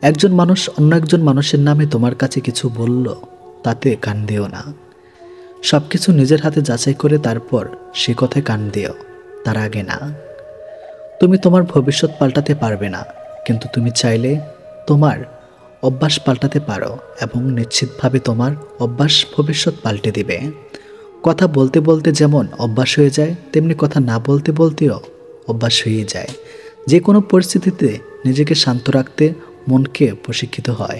একজন মানুষ অন্য একজন মানুষের নামে তোমার কাছে কিছু বলল, তাতে কান দিও না। সব কিছু নিজের হাতে যাচাই করে তারপর সে কথায় কান দিও, তার আগে না। তুমি তোমার ভবিষ্যৎ পাল্টাতে পারবে না, কিন্তু তুমি চাইলে তোমার অভ্যাস পাল্টাতে পারো, এবং নিশ্চিতভাবে তোমার অভ্যাস ভবিষ্যৎ পাল্টে দিবে। কথা বলতে বলতে যেমন অভ্যাস হয়ে যায়, তেমনি কথা না বলতে বলতেও অভ্যাস হয়ে যায়। যে কোনো পরিস্থিতিতে নিজেকে শান্ত রাখতে মনকে প্রশিক্ষিত হয়।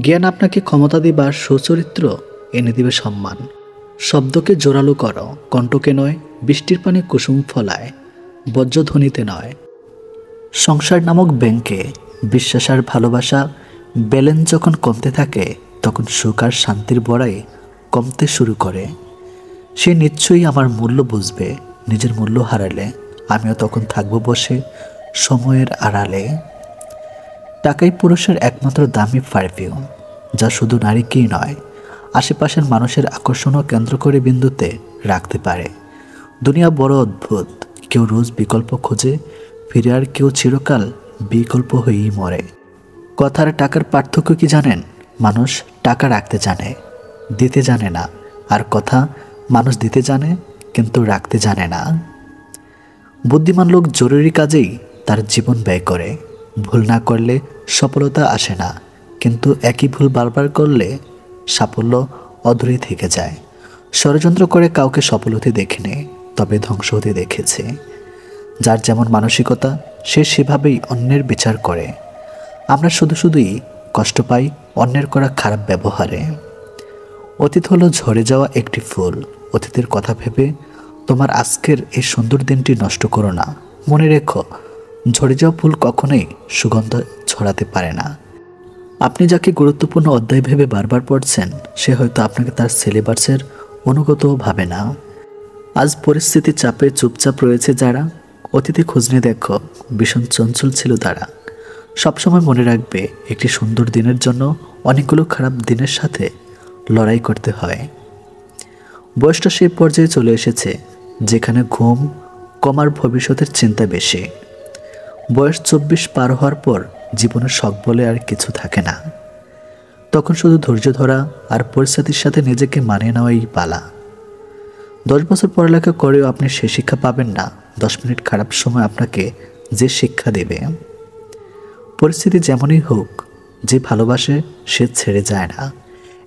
জ্ঞান আপনাকে ক্ষমতা দিবে আর সুচরিত্র এনে দিবে সম্মান। শব্দকে জোরালো করো, কণ্ঠকে নয়। বৃষ্টির পানি কুসুম ফলায়, বজ্রধ্বনিতে নয়। সংসার নামক ব্যাংকে বিশ্বাস আর ভালোবাসা ব্যালেন্স যখন কমতে থাকে, তখন সুখ আর শান্তির বড়াই কমতে শুরু করে। সে নিশ্চয়ই আমার মূল্য বুঝবে। নিজের মূল্য হারালে আমিও তখন থাকবো বসে সময়ের আড়ালে। টাকাই পুরুষের একমাত্র দামি পারফিউম, যা শুধু নারীকেই নয়, আশেপাশের মানুষের আকর্ষণও কেন্দ্র করে বিন্দুতে রাখতে পারে। দুনিয়া বড় অদ্ভুত, কেউ রোজ বিকল্প খোঁজে ফিরে, আর কেউ চিরকাল বিকল্প হয়েই মরে। কথার টাকার পার্থক্য কি জানেন? মানুষ টাকা রাখতে জানে, দিতে জানে না। আর কথা মানুষ দিতে জানে কিন্তু রাখতে জানে না। বুদ্ধিমান লোক জরুরি কাজেই তার জীবন ব্যয় করে। ভুল না করলে সফলতা আসে না, কিন্তু একই ভুল বারবার করলে সাফল্য অধরে থেকে যায়। ষড়যন্ত্র করে কাউকে সফল হতে দেখিনি, তবে ধ্বংস হতে দেখেছে। যার যেমন মানসিকতা সে সেভাবেই অন্যের বিচার করে। আমরা শুধুই কষ্ট পাই অন্যের করা খারাপ ব্যবহারে। অতীত হলো ঝরে যাওয়া একটি ফুল। অতীতের কথা ভেবে তোমার আজকের এই সুন্দর দিনটি নষ্ট করো না। মনে রেখো, ঝরে যাওয়া ফুল কখনোই সুগন্ধ ছড়াতে পারে না। আপনি যাকে গুরুত্বপূর্ণ অধ্যায় ভেবে বারবার পড়ছেন, সে হয়তো আপনাকে তার সিলেবাসের অনুগতও ভাবে না। আজ পরিস্থিতির চাপে চুপচাপ রয়েছে যারা, অতীতে খোঁজ নিয়ে দেখো ভীষণ চঞ্চল ছিল তারা। সবসময় মনে রাখবে, একটি সুন্দর দিনের জন্য অনেকগুলো খারাপ দিনের সাথে লড়াই করতে হয়। বয়সটা সেই পর্যায়ে চলে এসেছে যেখানে ঘুম কমার ভবিষ্যতের চিন্তা বেশি। বয়স 24 পার হওয়ার পর জীবনের শখ বলে আর কিছু থাকে না। তখন শুধু ধৈর্য ধরা আর পরিস্থিতির সাথে নিজেকে মানিয়ে নেওয়াই পালা। 10 বছর পড়ালেখা করেও আপনি সে শিক্ষা পাবেন না 10 মিনিট খারাপ সময় আপনাকে যে শিক্ষা দেবে। পরিস্থিতি যেমনই হোক, যে ভালোবাসে সে ছেড়ে যায় না।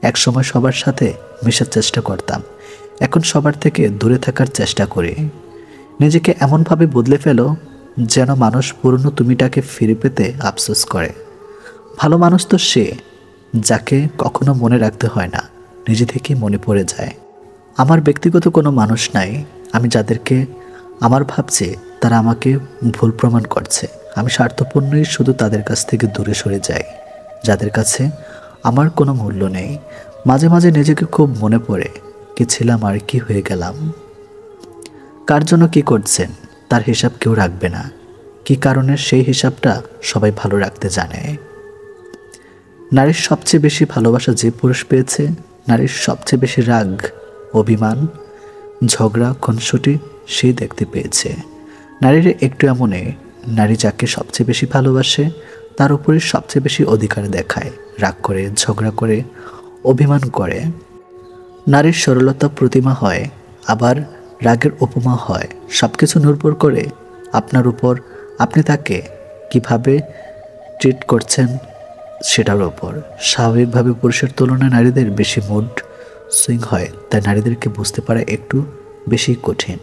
এক সময় সবার সাথে মেশার চেষ্টা করতাম, এখন সবার থেকে দূরে থাকার চেষ্টা করি। নিজেকে এমনভাবে বদলে ফেলো যেন মানুষ পুরনো তুমিটাকে ফিরে পেতে আফসোস করে। ভালো মানুষ তো সে যাকে কখনো মনে রাখতে হয় না, নিজে থেকেই মনে পড়ে যায়। আমার ব্যক্তিগত কোনো মানুষ নাই। আমি যাদেরকে আমার ভাবছি তারা আমাকে ভুল প্রমাণ করছে। আমি স্বার্থপূর্ণই শুধু তাদের কাছ থেকে দূরে সরে যাই যাদের কাছে আমার কোনো মূল্য নেই। মাঝে মাঝে নিজেকে খুব মনে পড়ে, কি ছিলাম আর কি হয়ে গেলাম। কার জন্য কি করছেন তার হিসাব কেউ রাখবে না, কি কারণে সেই হিসাবটা সবাই ভালো রাখতে জানে। নারীর সবচেয়ে বেশি ভালোবাসা যে পুরুষ পেয়েছে, নারীর সবচেয়ে বেশি রাগ, অভিমান, ঝগড়া, খুনসুটি সেই দেখতে পেয়েছে। নারীর একটু এমনই, নারী যাকে সবচেয়ে বেশি ভালোবাসে তার উপরে সবচেয়ে বেশি অধিকার দেখায়, রাগ করে, ঝগড়া করে, অভিমান করে। নারীর সরলতা প্রতিমা হয়, আবার রাগের উপমা হয়। সব কিছু নির্ভর করে আপনার উপর, আপনি তাকে কিভাবে ট্রিট করছেন সেটার উপর। স্বাভাবিকভাবে পুরুষের তুলনায় নারীদের বেশি মুড সুইং হয়, তাই নারীদেরকে বুঝতে পারা একটু বেশি কঠিন।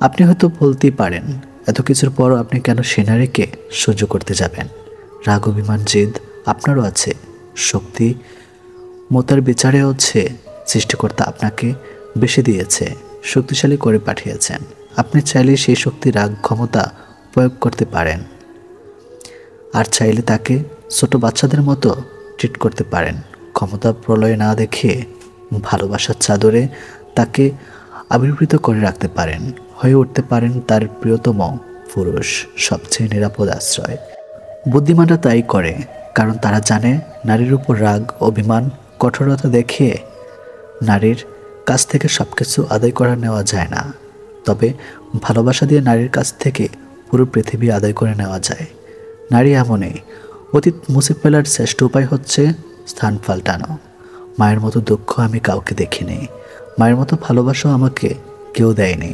আপনি হয়তো বলতেই পারেন, এত কিছুর পরও আপনি কেন সে নারীকে সহ্য করতে যাবেন? রাগ, অভিমান, জেদ আপনারও আছে, শক্তি মতার বিচারে হচ্ছে সৃষ্টিকর্তা আপনাকে বেশি দিয়েছে, শক্তিশালী করে পাঠিয়েছেন। আপনি চাইলে সেই শক্তি, রাগ, ক্ষমতা প্রয়োগ করতে পারেন, আর চাইলে তাকে ছোট বাচ্চাদের মতো ট্রিট করতে পারেন। ক্ষমতা প্রলয় না দেখে ভালোবাসার চাদরে তাকে আবির্ভূত করে রাখতে পারেন, হয়ে উঠতে পারেন তার প্রিয়তম পুরুষ, সবচেয়ে নিরাপদ আশ্রয়। বুদ্ধিমানরা তাই করে, কারণ তারা জানে নারীর উপর রাগ, অভিমান, কঠোরতা দেখিয়ে নারীর কাছ থেকে সব কিছু আদায় করা নেওয়া যায় না। তবে ভালোবাসা দিয়ে নারীর কাছ থেকে পুরো পৃথিবী আদায় করে নেওয়া যায়। নারী এমনই, অতীত মুছে ফেলার শ্রেষ্ঠ উপায় হচ্ছে স্থান পাল্টানো। মায়ের মতো দুঃখ আমি কাউকে দেখিনি, মায়ের মতো ভালোবাসাও আমাকে কেউ দেয়নি।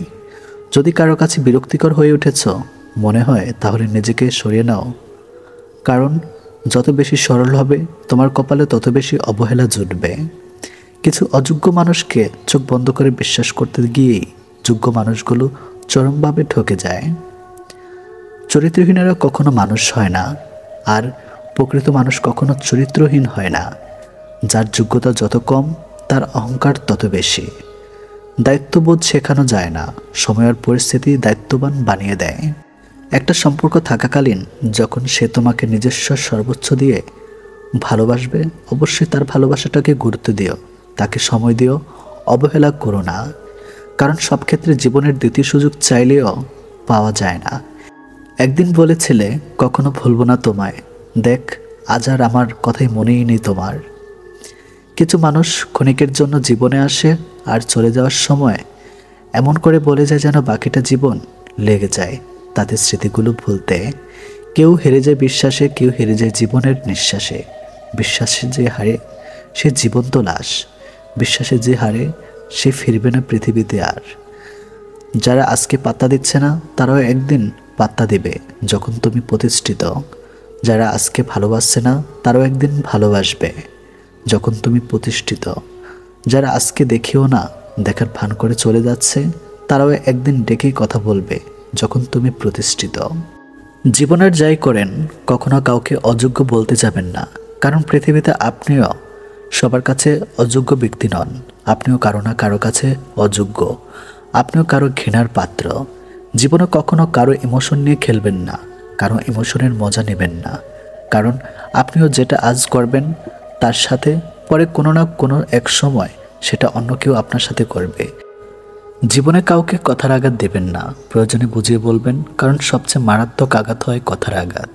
যদি কারো কাছে বিরক্তিকর হয়ে উঠেছ মনে হয়, তাহলে নিজেকে সরিয়ে নাও, কারণ যত বেশি সরল হবে তোমার কপালে তত বেশি অবহেলা জুটবে। কিছু অযোগ্য মানুষকে চোখ বন্ধ করে বিশ্বাস করতে গিয়েই যোগ্য মানুষগুলো চরমভাবে ঠকে যায়। চরিত্রহীনেরা কখনো মানুষ হয় না, আর প্রকৃত মানুষ কখনো চরিত্রহীন হয় না। যার যোগ্যতা যত কম তার অহংকার তত বেশি। দায়িত্ববোধ শেখানো যায় না, সময় আর পরিস্থিতি দায়িত্ববান বানিয়ে দেয়। একটা সম্পর্ক থাকাকালীন যখন সে তোমাকে নিজস্ব সর্বোচ্চ দিয়ে ভালোবাসবে, অবশ্যই তার ভালোবাসাটাকে গুরুত্ব দিও, তাকে সময় দিও, অবহেলা করো না, কারণ সব ক্ষেত্রে জীবনের দ্বিতীয় সুযোগ চাইলেও পাওয়া যায় না। একদিন বলেছিলে কখনো ভুলবো না তোমায়, দেখ আজ আর আমার কথাই মনেই নেই তোমার। কিছু মানুষ ক্ষণিকের জন্য জীবনে আসে আর চলে যাওয়ার সময় এমন করে বলে যায় যেন বাকিটা জীবন লেগে যায় তাদের স্মৃতিগুলো ভুলতে। কেউ হেরে যায় বিশ্বাসে, কেউ হেরে যায় জীবনের নিঃশ্বাসে। বিশ্বাসে যে হারে সে জীবন্ত লাশ, বিশ্বাসে যে হারে সে ফিরবে না পৃথিবীতে আর। যারা আজকে পাত্তা দিচ্ছে না তারাও একদিন পাত্তা দেবে যখন তুমি প্রতিষ্ঠিত। যারা আজকে ভালোবাসছে না তারাও একদিন ভালোবাসবে যখন তুমি প্রতিষ্ঠিত। যারা আজকে দেখেও না দেখার ভান করে চলে যাচ্ছে তারাও একদিন ডেকেই কথা বলবে যখন তুমি প্রতিষ্ঠিত। জীবনের যাই করেন কখনো কাউকে অযোগ্য বলতে যাবেন না, কারণ পৃথিবীতে আপনিও সবার কাছে অযোগ্য ব্যক্তি নন। আপনিও কারো না কারো কাছে অযোগ্য, আপনিও কারো ঘৃণার পাত্র। জীবনে কখনো কারো ইমোশন নিয়ে খেলবেন না, কারো ইমোশনের মজা নেবেন না, কারণ আপনিও যেটা আজ করবেন তার সাথে পরে কোনো না কোনো এক সময় সেটা অন্য কেউ আপনার সাথে করবে। জীবনে কাউকে কথার আঘাত দেবেন না, প্রয়োজনে বুঝিয়ে বলবেন, কারণ সবচেয়ে মারাত্মক আঘাত হয় কথার আঘাত,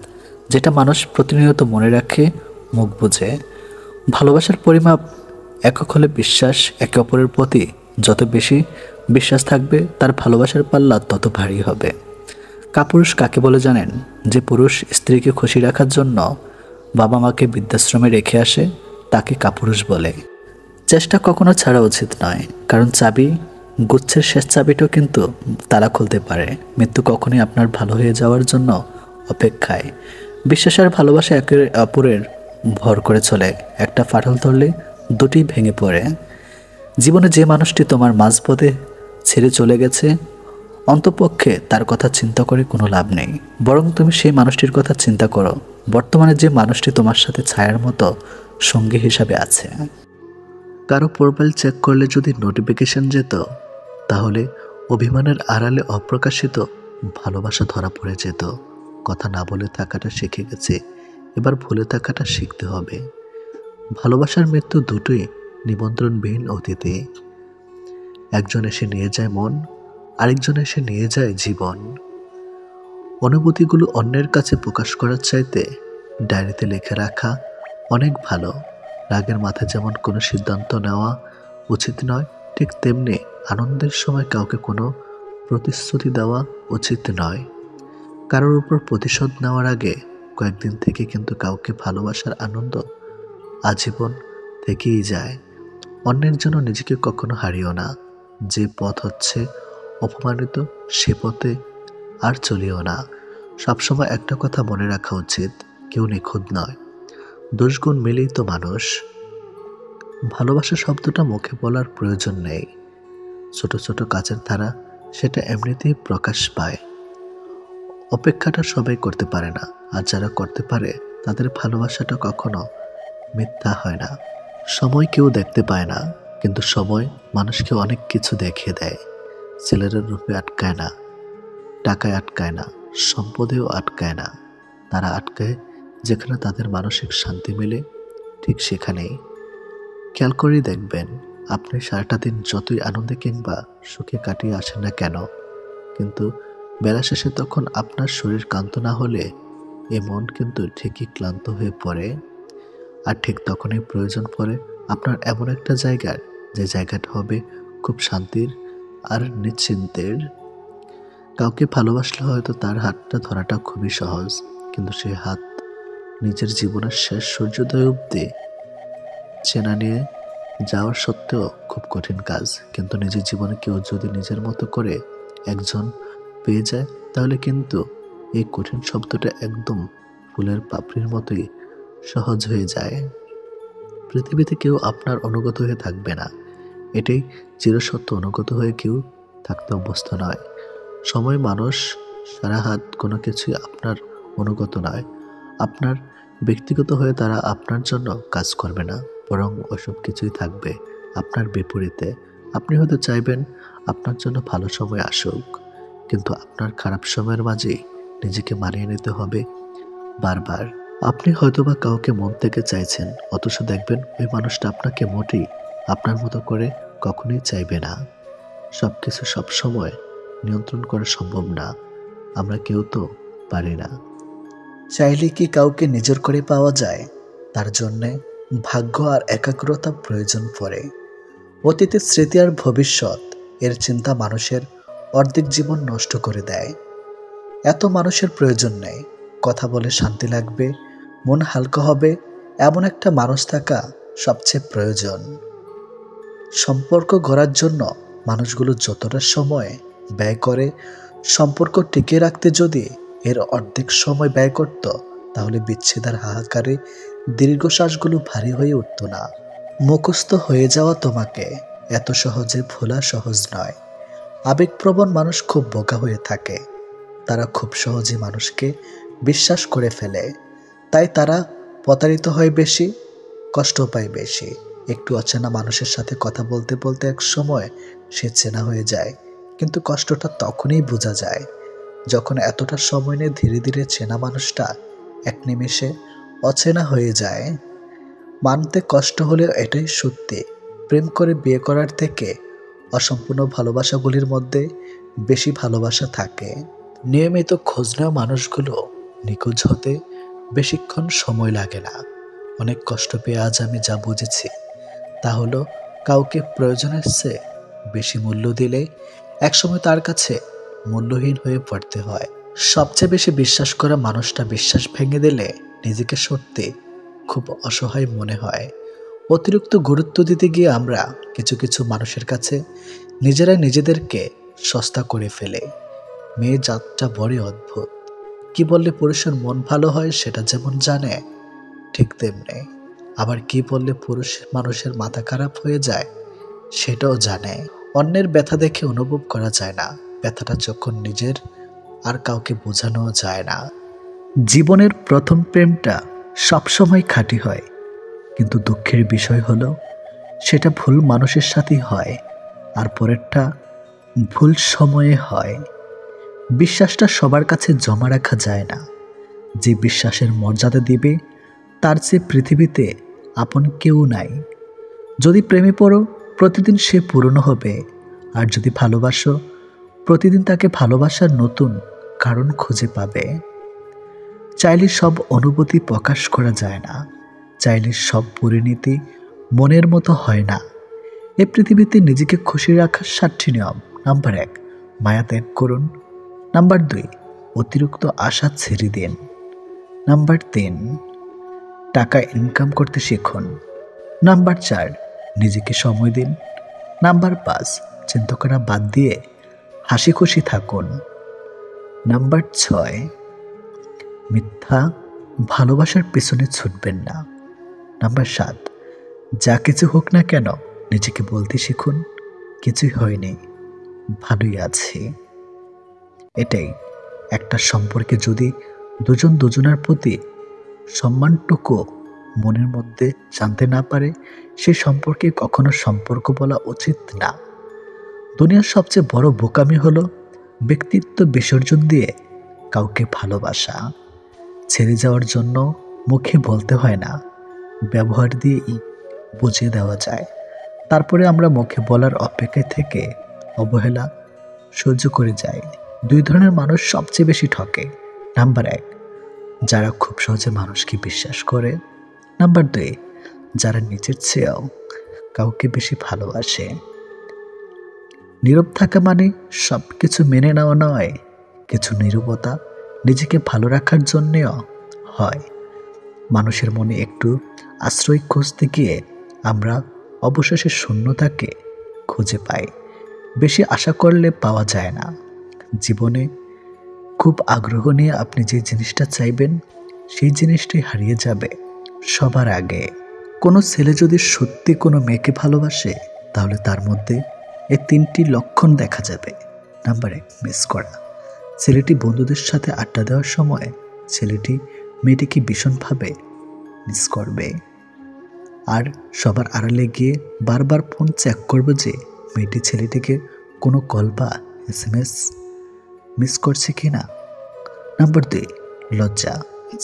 যেটা মানুষ প্রতিনিয়ত মনে রাখে মুখ বুঝে। ভালোবাসার পরিমাপ একক হলে বিশ্বাস। একে অপরের প্রতি যত বেশি বিশ্বাস থাকবে তার ভালোবাসার পাল্লা তত ভারী হবে। কাপুরুষ কাকে বলে জানেন? যে পুরুষ স্ত্রীকে খুশি রাখার জন্য বাবা মাকে বৃদ্ধাশ্রমে রেখে আসে তাকে কাপুরুষ বলে। চেষ্টা কখনো ছাড়া উচিত নয়, কারণ চাবি গুচ্ছের শেষ চাবিটাও কিন্তু তালা খুলতে পারে। মৃত্যু কখনই আপনার ভালো হয়ে যাওয়ার জন্য অপেক্ষায়। বিশ্বাস আর ভালোবাসা একে অপরের ভর করে চলে, একটা ফাটল ধরলে দুটি ভেঙে পড়ে। জীবনে যে মানুষটি তোমার মাঝপথে ছেড়ে চলে গেছে অন্তপক্ষে তার কথা চিন্তা করে কোনো লাভ নেই, বরং তুমি সেই মানুষটির কথা চিন্তা করো বর্তমানে যে মানুষটি তোমার সাথে ছায়ার মতো সঙ্গী হিসাবে আছে। কারো প্রোফাইল চেক করলে যদি নোটিফিকেশন যেত তাহলে অভিমানের আড়ালে অপ্রকাশিত ভালোবাসা ধরা পড়ে যেত। কথা না বলে থাকাটা শিখে গেছে, এবার ভুলে থাকাটা শিখতে হবে। ভালোবাসার মৃত্যু দুটোই নিমন্ত্রণবিহীন অতিথি। একজন এসে নিয়ে যায় মন, আরেকজন এসে নিয়ে যায় জীবন। অনুভূতিগুলো অন্যের কাছে প্রকাশ করার চাইতে ডায়েরিতে লিখে রাখা অনেক ভালো। রাগের মাথায় যেমন কোনো সিদ্ধান্ত নেওয়া উচিত নয়, ঠিক তেমনি আনন্দের সময় কাউকে কোনো প্রতিশ্রুতি দেওয়া উচিত নয়। কারোর উপর প্রতিশোধ নেওয়ার আগে কয়েকদিন থেকে কিন্তু কাউকে ভালোবাসার আনন্দ আজীবন থেকেই যায়। অন্যের জন্য নিজেকে কখনো হারিও না। যে পথ হচ্ছে অপমানিত সে পথে আর চলিও না। সবসময় একটা কথা মনে রাখা উচিত, কেউ নিখুঁত নয়, দোষগুণ মিলেই তো মানুষ। ভালোবাসা শব্দটা মুখে বলার প্রয়োজন নেই। ছোট ছোট কাজের ধারা সেটা এমনিতেই প্রকাশ পায়। অপেক্ষাটা সবাই করতে পারে না, আর যারা করতে পারে তাদের ভালোবাসাটা কখনো মিথ্যা হয় না। সময় কেউ দেখতে পায় না, কিন্তু সময় মানুষকে অনেক কিছু দেখিয়ে দেয়। ছেলেরা রূপে আটকায় না, টাকায় আটকায় না, সম্পদেও আটকায় না। তারা আটকায় যেখানে তাদের মানসিক শান্তি মেলে, ঠিক সেখানেই। খেয়াল করেই দেখবেন, আপনি সারাটা দিন যতই আনন্দে কিংবা সুখে কাটিয়ে আসেন না কেন, কিন্তু বেলা শেষে তখন আপনার শরীর ক্লান্ত না হলে এ মন কিন্তু ঠিকই ক্লান্ত হয়ে পড়ে। আর ঠিক তখনই প্রয়োজন পড়ে আপনার এমন একটা জায়গার, যে জায়গাটা হবে খুব শান্তির আর নিশ্চিন্তের। কাউকে ভালোবাসলে হয়তো তার হাতটা ধরাটা খুবই সহজ, কিন্তু সেই হাত নিজের জীবনের শেষ সূর্যোদয় অবধি চেনা নিয়ে যাওয়ার সত্ত্বেও খুব কঠিন কাজ। কিন্তু নিজের জীবনে কেউ যদি নিজের মতো করে একজন পেয়ে যায় তাহলে কিন্তু এই কঠিন শব্দটা একদম ফুলের পাপড়ির মতোই সহজ হয়ে যায়। পৃথিবীতে কেউ আপনার অনুগত হয়ে থাকবে না, এটাই চিরসত্য। অনুগত হয়ে কেউ থাকতে অভ্যস্ত নয়। সময় মানুষ সারা হাত কোনো কিছুই আপনার অনুগত নয়। আপনার ব্যক্তিগত হয়ে তারা আপনার জন্য কাজ করবে না, বরং ওসব কিছুই থাকবে আপনার বিপরীতে। আপনি হয়তো চাইবেন আপনার জন্য ভালো সময় আসুক, কিন্তু আপনার খারাপ সময়ের মাঝেই নিজেকে মানিয়ে নিতে হবে বারবার। আপনি হয়তোবা কাউকে মন থেকে চাইছেন, অথচ দেখবেন ওই মানুষটা আপনাকে মোটেই আপনার মতো করে কখনোই চাইবে না। সব কিছু সবসময় নিয়ন্ত্রণ করা সম্ভব না, আমরা কেউ তো পারি না। চাইলে কি কাউকে নিজের করে পাওয়া যায়? তার জন্যে ভাগ্য আর একাগ্রতা প্রয়োজন পড়ে। অতীতের স্মৃতি আর ভবিষ্যৎ এর চিন্তা মানুষের অর্ধেক জীবন নষ্ট করে দেয়। এত মানুষের প্রয়োজন নেই। কথা বলে শান্তি লাগবে, মন হালকা হবে, এমন একটা মানুষ থাকা সবচেয়ে প্রয়োজন। সম্পর্ক গড়ার জন্য মানুষগুলো যতটা সময় ব্যয় করে, সম্পর্ক টিকিয়ে রাখতে যদি এর অর্ধেক সময় ব্যয় করত, তাহলে বিচ্ছেদের হাহাকারে দীর্ঘশ্বাসগুলো ভারী হয়ে উঠত না। মুখস্থ হয়ে যাওয়া তোমাকে এত সহজে ভোলা সহজ নয়। আবেগপ্রবণ মানুষ খুব বোকা হয়ে থাকে। তারা খুব সহজে মানুষকে বিশ্বাস করে ফেলে, তাই তারা প্রতারিত হয় বেশি, কষ্ট পায় বেশি। একটু অচেনা মানুষের সাথে কথা বলতে বলতে এক সময় সে চেনা হয়ে যায়, কিন্তু কষ্টটা তখনই বোঝা যায় যখন এতটা সময় নিয়ে ধীরে ধীরে চেনা মানুষটা এক নিমেষে অচেনা হয়ে যায়। মানতে কষ্ট হলেও এটাই সত্যি, প্রেম করে বিয়ে করার থেকে অসম্পূর্ণ ভালোবাসাগুলির মধ্যে বেশি ভালোবাসা থাকে। নিয়মিত খোঁজ নেওয়া মানুষগুলো নিখোঁজ হতে বেশিক্ষণ সময় লাগে না। অনেক কষ্ট পেয়ে আজ আমি যা বুঝেছি তা হলো, কাউকে প্রয়োজনের চেয়ে বেশি মূল্য দিলে একসময় তার কাছে মূল্যহীন হয়ে পড়তে হয়। সবচেয়ে বেশি বিশ্বাস করা মানুষটা বিশ্বাস ভেঙে দিলে নিজেকে সত্যি খুব অসহায় মনে হয়। অতিরিক্ত গুরুত্ব দিতে গিয়ে আমরা কিছু কিছু মানুষের কাছে নিজেরাই নিজেদেরকে সস্তা করে ফেলে। মেয়ে জাতটা বড়ই অদ্ভুত। কি বললে পুরুষের মন ভালো হয় সেটা যেমন জানে, ঠিক তেমনি আবার কি বললে পুরুষ মানুষের মাথা খারাপ হয়ে যায় সেটাও জানে। অন্যের ব্যথা দেখে অনুভব করা যায় না, ব্যথাটা যখন নিজের আর কাউকে বোঝানো যায় না। জীবনের প্রথম প্রেমটা সবসময় খাঁটি হয়, কিন্তু দুঃখের বিষয় হলো সেটা ভুল মানুষের সাথেই হয়, আর পরেরটা ভুল সময়ে হয়। বিশ্বাসটা সবার কাছে জমা রাখা যায় না। যে বিশ্বাসের মর্যাদা দিবে তার চেয়ে পৃথিবীতে আপন কেউ নাই। যদি প্রেমে পড়ো, প্রতিদিন সে পুরনো হবে, আর যদি ভালোবাসো, প্রতিদিন তাকে ভালোবাসার নতুন কারণ খুঁজে পাবে। চাইলে সব অনুভূতি প্রকাশ করা যায় না, চাইলে সব পরিণতি মনের মতো হয় না। এ পৃথিবীতে নিজেকে খুশি রাখার 7টি নিয়ম। নাম্বার 1, মায়া ত্যাগ করুন। নাম্বার 2, অতিরিক্ত আশা ছেড়ে দিন। নাম্বার 3, টাকা ইনকাম করতে শিখুন। নাম্বার 4, নিজেকে সময় দিন। নাম্বার 5, চিন্তা করা বাদ দিয়ে হাসি খুশি থাকুন। নাম্বার 6, মিথ্যা ভালোবাসার পেছনে ছুটবেন না। নাম্বার 7, যা কিছু হোক না কেন নিজেকে বলতে শিখুন, কিছুই হয়নি, ভালোই আছি। এটাই একটা সম্পর্কে যদি দুজন দুজনের প্রতি সম্মানটুকু মনের মধ্যে জানতে না পারে, সে সম্পর্কে কখনো সম্পর্ক বলা উচিত না। দুনিয়ার সবচেয়ে বড় বোকামি হলো ব্যক্তিত্ব বিসর্জন দিয়ে কাউকে ভালোবাসা। ছেড়ে যাওয়ার জন্য মুখে বলতে হয় না, ব্যবহার দিয়েই বুঝিয়ে দেওয়া যায়। তারপরে আমরা মুখে বলার অপেক্ষায় থেকে অবহেলা সহ্য করে যাই। 2 ধরনের মানুষ সবচেয়ে বেশি ঠকে। নাম্বার 1, যারা খুব সহজে মানুষকে বিশ্বাস করে। নাম্বার 2, যারা নিজের চেয়েও কাউকে বেশি ভালোবাসে। নীরব থাকা মানে সব কিছু মেনে নেওয়া নয়, কিছু নীরবতা নিজেকে ভালো রাখার জন্যেও হয়। মানুষের মনে একটু আশ্রয় খুঁজতে গিয়ে আমরা অবশেষে শূন্যতাকে খুঁজে পাই। বেশি আশা করলে পাওয়া যায় না। জীবনে খুব আগ্রহ নিয়ে আপনি যে জিনিসটা চাইবেন, সেই জিনিসটাই হারিয়ে যাবে সবার আগে। কোনো ছেলে যদি সত্যি কোনো মেয়েকে ভালোবাসে, তাহলে তার মধ্যে এই 3টি লক্ষণ দেখা যাবে। নাম্বার 1, মিস করা। ছেলেটি বন্ধুদের সাথে আড্ডা দেওয়ার সময় ছেলেটি মেয়েটিকে ভীষণভাবে মিস করবে, আর সবার আড়ালে গিয়ে বারবার ফোন চেক করবে যে মেয়েটি ছেলেটিকে কোনো কল বা SMS মিস করছে কিনা। নাম্বার 2, লজ্জা।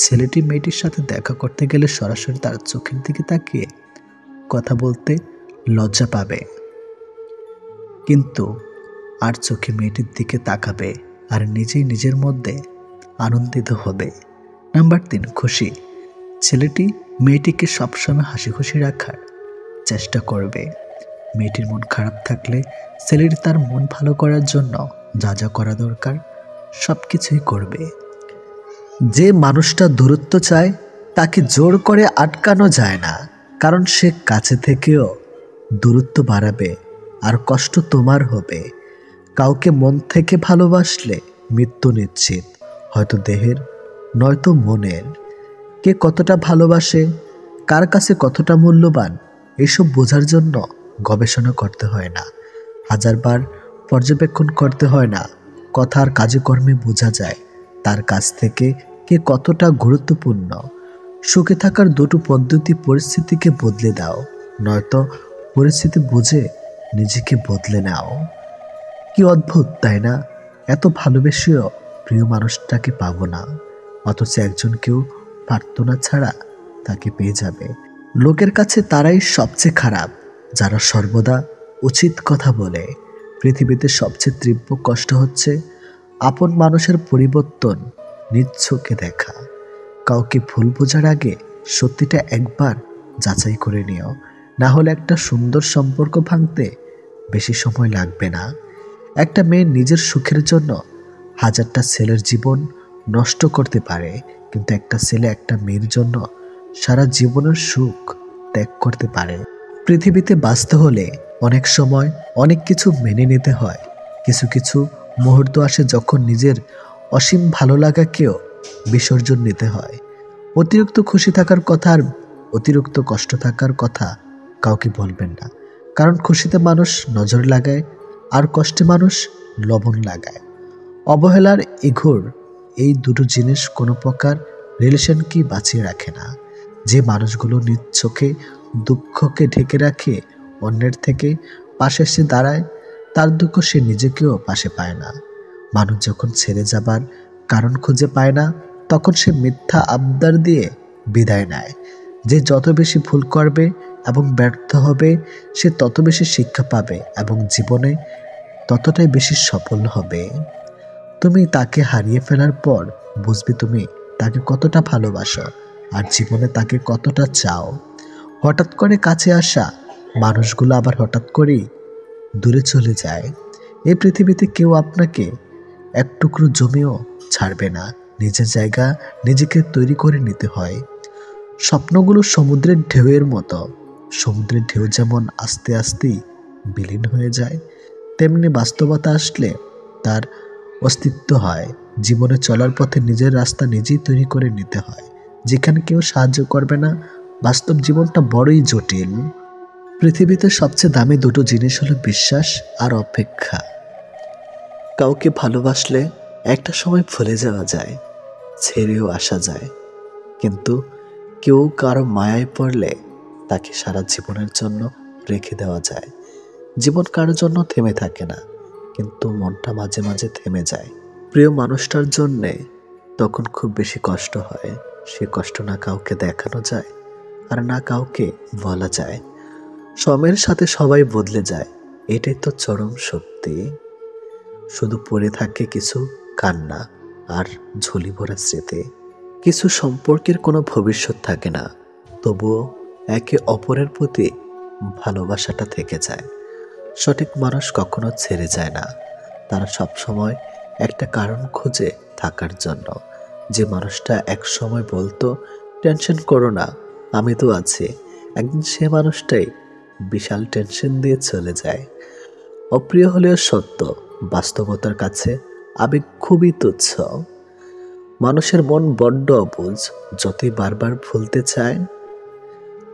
ছেলেটি মেয়েটির সাথে দেখা করতে গেলে সরাসরি তার চোখের দিকে তাকিয়ে কথা বলতে লজ্জা পাবে। কিন্তু আর চোখে মেয়েটির দিকে তাকাবে আর নিজেই নিজের মধ্যে আনন্দিত হবে। নাম্বার 3, খুশি। ছেলেটি মেয়েটিকে সবসময় হাসি খুশি রাখার চেষ্টা করবে। মেয়েটির মন খারাপ থাকলে ছেলেটি তার মন ভালো করার জন্য যা যা করা দরকার সব কিছুই করবে। যে মানুষটা দূরত্ব চায় তাকে জোর করে আটকানো যায় না, কারণ সে কাছে থেকেও দূরত্ব বাড়াবে আর কষ্ট তোমার হবে। কাউকে মন থেকে ভালোবাসলে মৃত্যু নিশ্চিত, হয়তো দেহের নয়তো মনের। কে কতটা ভালোবাসে, কার কাছে কতটা মূল্যবান, এসব বোঝার জন্য গবেষণা করতে হয় না, হাজারবার পর্যবেক্ষণ করতে হয় না। কথার কাজে কর্মে বোঝা যায় তার কাছ থেকে কে কতটা গুরুত্বপূর্ণ। সুখে থাকার দুটো পদ্ধতি: পরিস্থিতিকে বদলে দাও, নয়তো পরিস্থিতি বুঝে নিজেকে বদলে নাও। কি অদ্ভুত তাই না? এত ভালোবেসেও প্রিয় মানুষটাকে পাবো না, অথচ একজনকেও প্রার্থনা ছাড়া তাকে পেয়ে যাবে। লোকের কাছে তারাই সবচেয়ে খারাপ যারা সর্বদা উচিত কথা বলে। পৃথিবীতে সবচেয়ে তীব্র কষ্ট হচ্ছে আপন মানুষের পরিবর্তন নিজ চোখে দেখা। কাউকে ভুল বোঝার আগে সত্যিটা একবার যাচাই করে নিও, না হলে একটা সুন্দর সম্পর্ক ভাঙতে বেশি সময় লাগবে না। একটা মেয়ে নিজের সুখের জন্য হাজারটা ছেলের জীবন নষ্ট করতে পারে, কিন্তু একটা ছেলে একটা মেয়ের জন্য সারা জীবনের সুখ ত্যাগ করতে পারে। পৃথিবীতে বাঁচতে হলে অনেক সময় অনেক কিছু মেনে নিতে হয়। কিছু কিছু মুহূর্ত আসে যখন নিজের অসীম ভালো লাগাকেও বিসর্জন নিতে হয়। অতিরিক্ত খুশি থাকার কথা আর অতিরিক্ত কষ্ট থাকার কথা কাউকে বলবেন না, কারণ খুশিতে মানুষ নজর লাগায় আর কষ্টে মানুষ লবণ লাগায়। অবহেলার ইঘোর এই দুটো জিনিস কোনো প্রকার রিলেশনকে বাঁচিয়ে রাখে না। যে মানুষগুলো নিজ চোখে দুঃখকে ঢেকে রাখে, অন্যের থেকে পাশে এসে দাঁড়ায়, তার দুঃখ সে নিজেকেও পাশে পায় না। মানুষ যখন ছেড়ে যাবার কারণ খুঁজে পায় না, তখন সে মিথ্যা আবদার দিয়ে বিদায় নেয়। যে যত বেশি ভুল করবে এবং ব্যর্থ হবে, সে তত বেশি শিক্ষা পাবে এবং জীবনে ততটাই বেশি সফল হবে। তুমি তাকে হারিয়ে ফেলার পর বুঝবে তুমি তাকে কতটা ভালোবাসো আর জীবনে তাকে কতটা চাও। হঠাৎ করে কাছে আসা মানুষগুলো আবার হঠাৎ করেই দূরে চলে যায়। এই পৃথিবীতে কেউ আপনাকে এক টুকরো জমিও ছাড়বে না। নিজের জায়গা নিজেকে তৈরি করে নিতে হয়। স্বপ্নগুলো সমুদ্রের ঢেউয়ের মতো। সমুদ্রের ঢেউ যেমন আস্তে আস্তেই বিলীন হয়ে যায়, তেমনি বাস্তবতা আসলে তার অস্তিত্ব হয়। জীবনে চলার পথে নিজের রাস্তা নিজেই তৈরি করে নিতে হয়, যেখানে কেউ সাহায্য করবে না। বাস্তব জীবনটা বড়ই জটিল। পৃথিবীতে সবচেয়ে দামি দুটো জিনিস হলো বিশ্বাস আর অপেক্ষা। কাউকে ভালোবাসলে একটা সময় ভুলে যাওয়া যায়, ছেড়েও আসা যায়, কিন্তু কেউ কারো মায়ায় পড়লে তাকে সারা জীবনের জন্য রেখে দেওয়া যায়। জীবন কারোর জন্য থেমে থাকে না, কিন্তু মনটা মাঝে মাঝে থেমে যায় প্রিয় মানুষটার জন্যে। তখন খুব বেশি কষ্ট হয়। সে কষ্ট না কাউকে দেখানো যায় আর না কাউকে বলা যায়। সময়ের সাথে সবাই বদলে যায়, এটাই তো চরম সত্যি। শুধু পড়ে থাকে কিছু কান্না আর ঝুলি ভরা স্মৃতি। কিছু সম্পর্কের কোনো ভবিষ্যৎ থাকে না, তবুও একে অপরের প্রতি ভালোবাসাটা থেকে যায়। সঠিক মানুষ কখনো ছেড়ে যায় না, তারা সবসময় একটা কারণ খুঁজে থাকার জন্য। যে মানুষটা এক সময় বলতো টেনশন করো না, আমি তো আছি, একদিন সে মানুষটাই বিশাল টেনশন দিয়ে চলে যায়। অপ্রিয় হলেও সত্য, বাস্তবতার কাছে আবেগ খুবই তুচ্ছ। মানুষের মন বড্ড অবুঝ, যতই বারবার ভুলতে চায়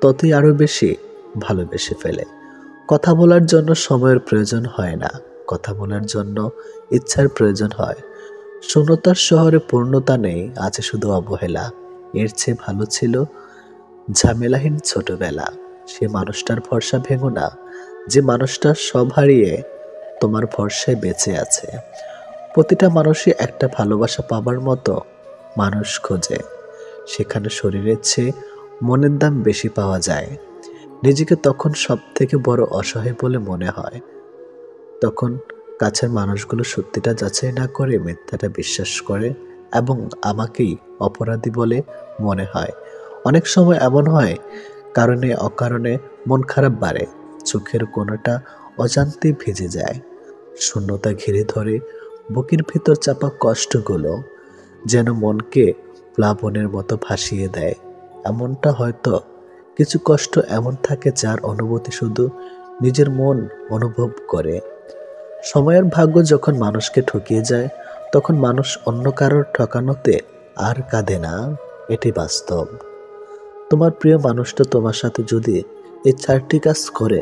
ততই আরো বেশি ভালোবেসে ফেলে। কথা বলার জন্য সময়ের প্রয়োজন হয় না, কথা বলার জন্য ইচ্ছার প্রয়োজন হয়। শূন্যতার শহরে পূর্ণতা নেই, আছে শুধু অবহেলা। এর চেয়ে ভালো ছিল ঝামেলাহীন ছোটবেলা। সে মানুষটার ভরসা ভেঙো না, যে মানুষটা সব হারিয়ে তোমার ভরসায় বেঁচে আছে। প্রতিটা মানুষই একটা ভালোবাসা পাবার মতো মানুষ খোঁজে, সেখানে শরীরের চেয়ে মনের দাম বেশি পাওয়া যায়। নিজেকে তখন সব থেকে বড় অসহায় বলে মনে হয়। তখন কাছের মানুষগুলো সত্যিটা যাচাই না করে মিথ্যাটা বিশ্বাস করে এবং আমাকেই অপরাধী বলে মনে হয়। অনেক সময় এমন হয় কারণে অকারণে মন খারাপ বাড়ে, চোখের কোণাটা অজান্তে ভিজে যায়, শূন্যতা ঘিরে ধরে, বুকের ভিতর চাপা কষ্টগুলো যেন মনকে প্লাবনের মতো ভাসিয়ে দেয়। এমনটা হয়তো কিছু কষ্ট এমন থাকে যার অনুভূতি শুধু নিজের মন অনুভব করে। সময়ের ভাগ্য যখন মানুষকে ঠকিয়ে যায় তখন মানুষ অন্য কারোর ঠকানোতে আর কাঁদে না, এটি বাস্তব। তোমার প্রিয় মানুষটা তোমার সাথে যদি এই 4টি কাজ করে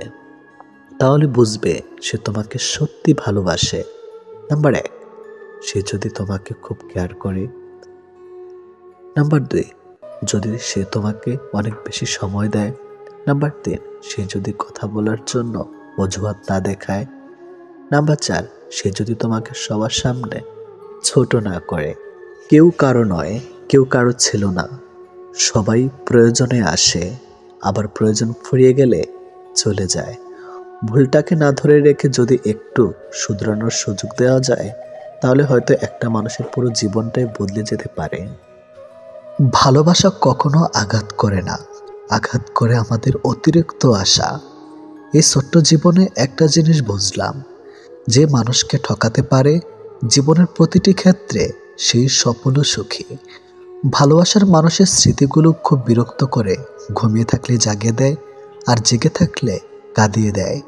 তাহলে বুঝবে সে তোমাকে সত্যি ভালোবাসে। নাম্বার 1, সে যদি তোমাকে খুব কেয়ার করে। নাম্বার 2, যদি সে তোমাকে অনেক বেশি সময় দেয়। নাম্বার 3, সে যদি কথা বলার জন্য অজুহাত না দেখায়। নাম্বার 4, সে যদি তোমাকে সবার সামনে ছোট না করে। কেউ কারো নয়, কেউ কারো ছিল না। সবাই প্রয়োজনে আসে, আবার প্রয়োজন ফুরিয়ে গেলে চলে যায়। ভুলটাকে না ধরে রেখে যদি একটু শুধরানোর সুযোগ দেওয়া যায় তাহলে হয়তো একটা মানুষের পুরো জীবনটাই বদলে যেতে পারে। ভালোবাসা কখনো আঘাত করে না, আঘাত করে আমাদের অতিরিক্ত আশা। এই ছোট্ট জীবনে একটা জিনিস বুঝলাম, যে মানুষকে ঠকাতে পারে জীবনের প্রতিটি ক্ষেত্রে সেই সফল ও সুখী। ভালোবাসার মানুষের স্মৃতিগুলো খুব বিরক্ত করে, ঘুমিয়ে থাকলে জাগিয়ে দেয় আর জেগে থাকলে কাঁদিয়ে দেয়।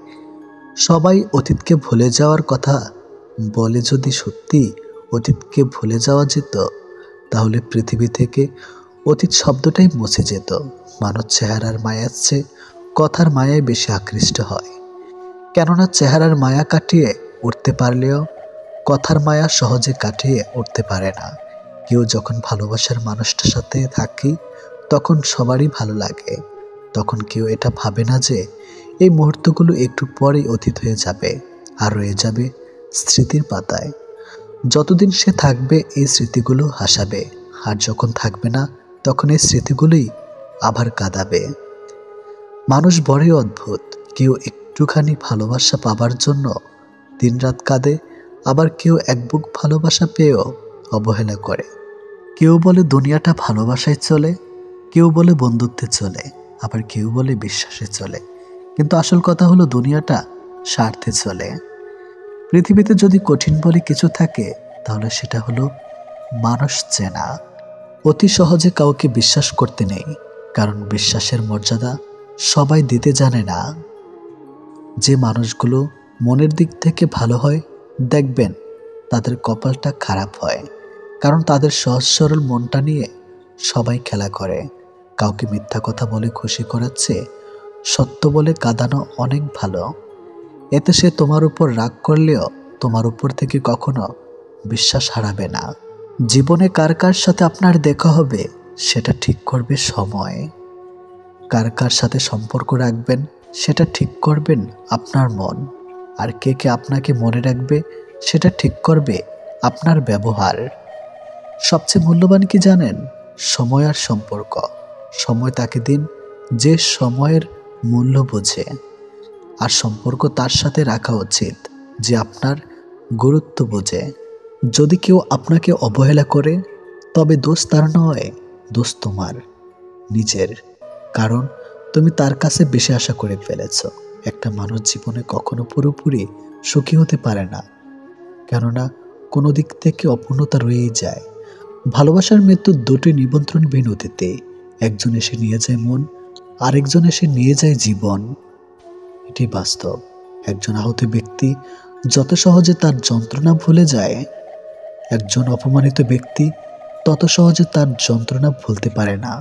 সবাই অতীতকে ভুলে যাওয়ার কথা বলে, যদি সত্যি অতীতকে ভুলে যাওয়া যেত তাহলে পৃথিবী থেকে অতীত শব্দটাই মুছে যেত। মানুষ চেহারার মায়ার চেয়ে কথার মায়ায় বেশি আকৃষ্ট হয়, কেননা চেহারার মায়া কাটিয়ে উঠতে পারলেও কথার মায়া সহজে কাটিয়ে উঠতে পারে না। কেউ যখন ভালোবাসার মানুষটার সাথে থাকি তখন সবারই ভালো লাগে, তখন কেউ এটা ভাবে না যে এই মুহূর্তগুলো একটু পরেই অতীত হয়ে যাবে আর রয়ে যাবে স্মৃতির পাতায়। যতদিন সে থাকবে এই স্মৃতিগুলো হাসাবে, আর যখন থাকবে না তখন এই স্মৃতিগুলোই আবার কাঁদাবে। মানুষ বড়ই অদ্ভুত, কেউ একটুখানি ভালোবাসা পাবার জন্য দিনরাত কাঁদে, আবার কেউ এক বুক ভালোবাসা পেয়েও অবহেলা করে। কেউ বলে দুনিয়াটা ভালোবাসায় চলে, কেউ বলে বন্ধুত্বে চলে, আবার কেউ বলে বিশ্বাসে চলে, কিন্তু আসল কথা হলো দুনিয়াটা স্বার্থে চলে। পৃথিবীতে যদি কঠিন বলে কিছু থাকে তাহলে সেটা হলো মানুষ চেনা। অতি সহজে কাউকে বিশ্বাস করতে নেই, কারণ বিশ্বাসের মর্যাদা সবাই দিতে জানে না। যে মানুষগুলো মনের দিক থেকে ভালো হয় দেখবেন তাদের কপালটা খারাপ হয়, কারণ তাদের সহজ সরল মনটা নিয়ে সবাই খেলা করে। কাউকে মিথ্যা কথা বলে খুশি করাচ্ছে সত্য বলে কাঁদানো অনেক ভালো। এতে সে তোমার উপর রাগ করলেও তোমার উপর থেকে কখনো বিশ্বাস হারাবে না। জীবনে কার কার সাথে আপনার দেখা হবে সেটা ঠিক করবে সময়। কার কার সাথে সম্পর্ক রাখবেন সেটা ঠিক করবেন আপনার মন। আর কে কে আপনাকে মনে রাখবে সেটা ঠিক করবে আপনার ব্যবহার। সবচেয়ে মূল্যবান কি জানেন? সময় আর সম্পর্ক। সময় তাকে দিন যে সময়ের মূল্য বোঝে, আর সম্পর্ক তার সাথে রাখা উচিত যে আপনার গুরুত্ব বোঝে। যদি কেউ আপনাকে অবহেলা করে তবে দোষ তার নয়, দোষ তোমার নিজের, কারণ তুমি তার কাছে বেশি আশা করে ফেলেছ। একটা মানুষ জীবনে কখনো পুরোপুরি সুখী হতে পারে না, কেননা কোনো দিক থেকে অপূর্ণতা রয়েই যায়। ভালোবাসার মৃত্যুর দুটি নিমন্ত্রণবিহীন অতীতে, একজন এসে নিয়ে যায় মন, আরেকজন এসে নিয়ে যায় জীবন। এটি বাস্তব। একজন আহত ব্যক্তি যত সহজে তার যন্ত্রণা ভুলে যায়, একজন অপমানিত ব্যক্তি তত সহজে তার যন্ত্রণা ভুলতে পারে না।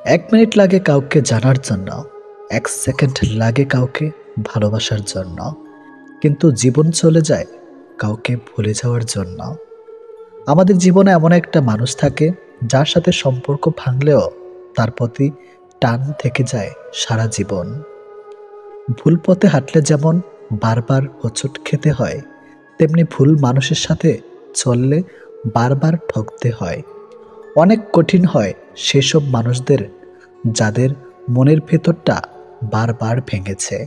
1 মিনিট লাগে কাউকে জানার জন্য, 1 সেকেন্ড লাগে কাউকে ভালোবাসার জন্য, কিন্তু জীবন চলে যায় কাউকে ভুলে যাওয়ার জন্য। আমাদের জীবনে এমন একটা মানুষ থাকে যার সাথে সম্পর্ক ভাঙলেও তার প্রতি টান থেকে যায় সারা জীবন। ভুল পথে হাঁটলে যেমন বারবার হোঁচট খেতে হয়, তেমনি ভুল মানুষের সাথে চললে বারবার ঠকতে হয়। অনেক কঠিন হয় সেসব মানুষদের যাদের মনের ভেতরটা বারবার ভেঙেছে।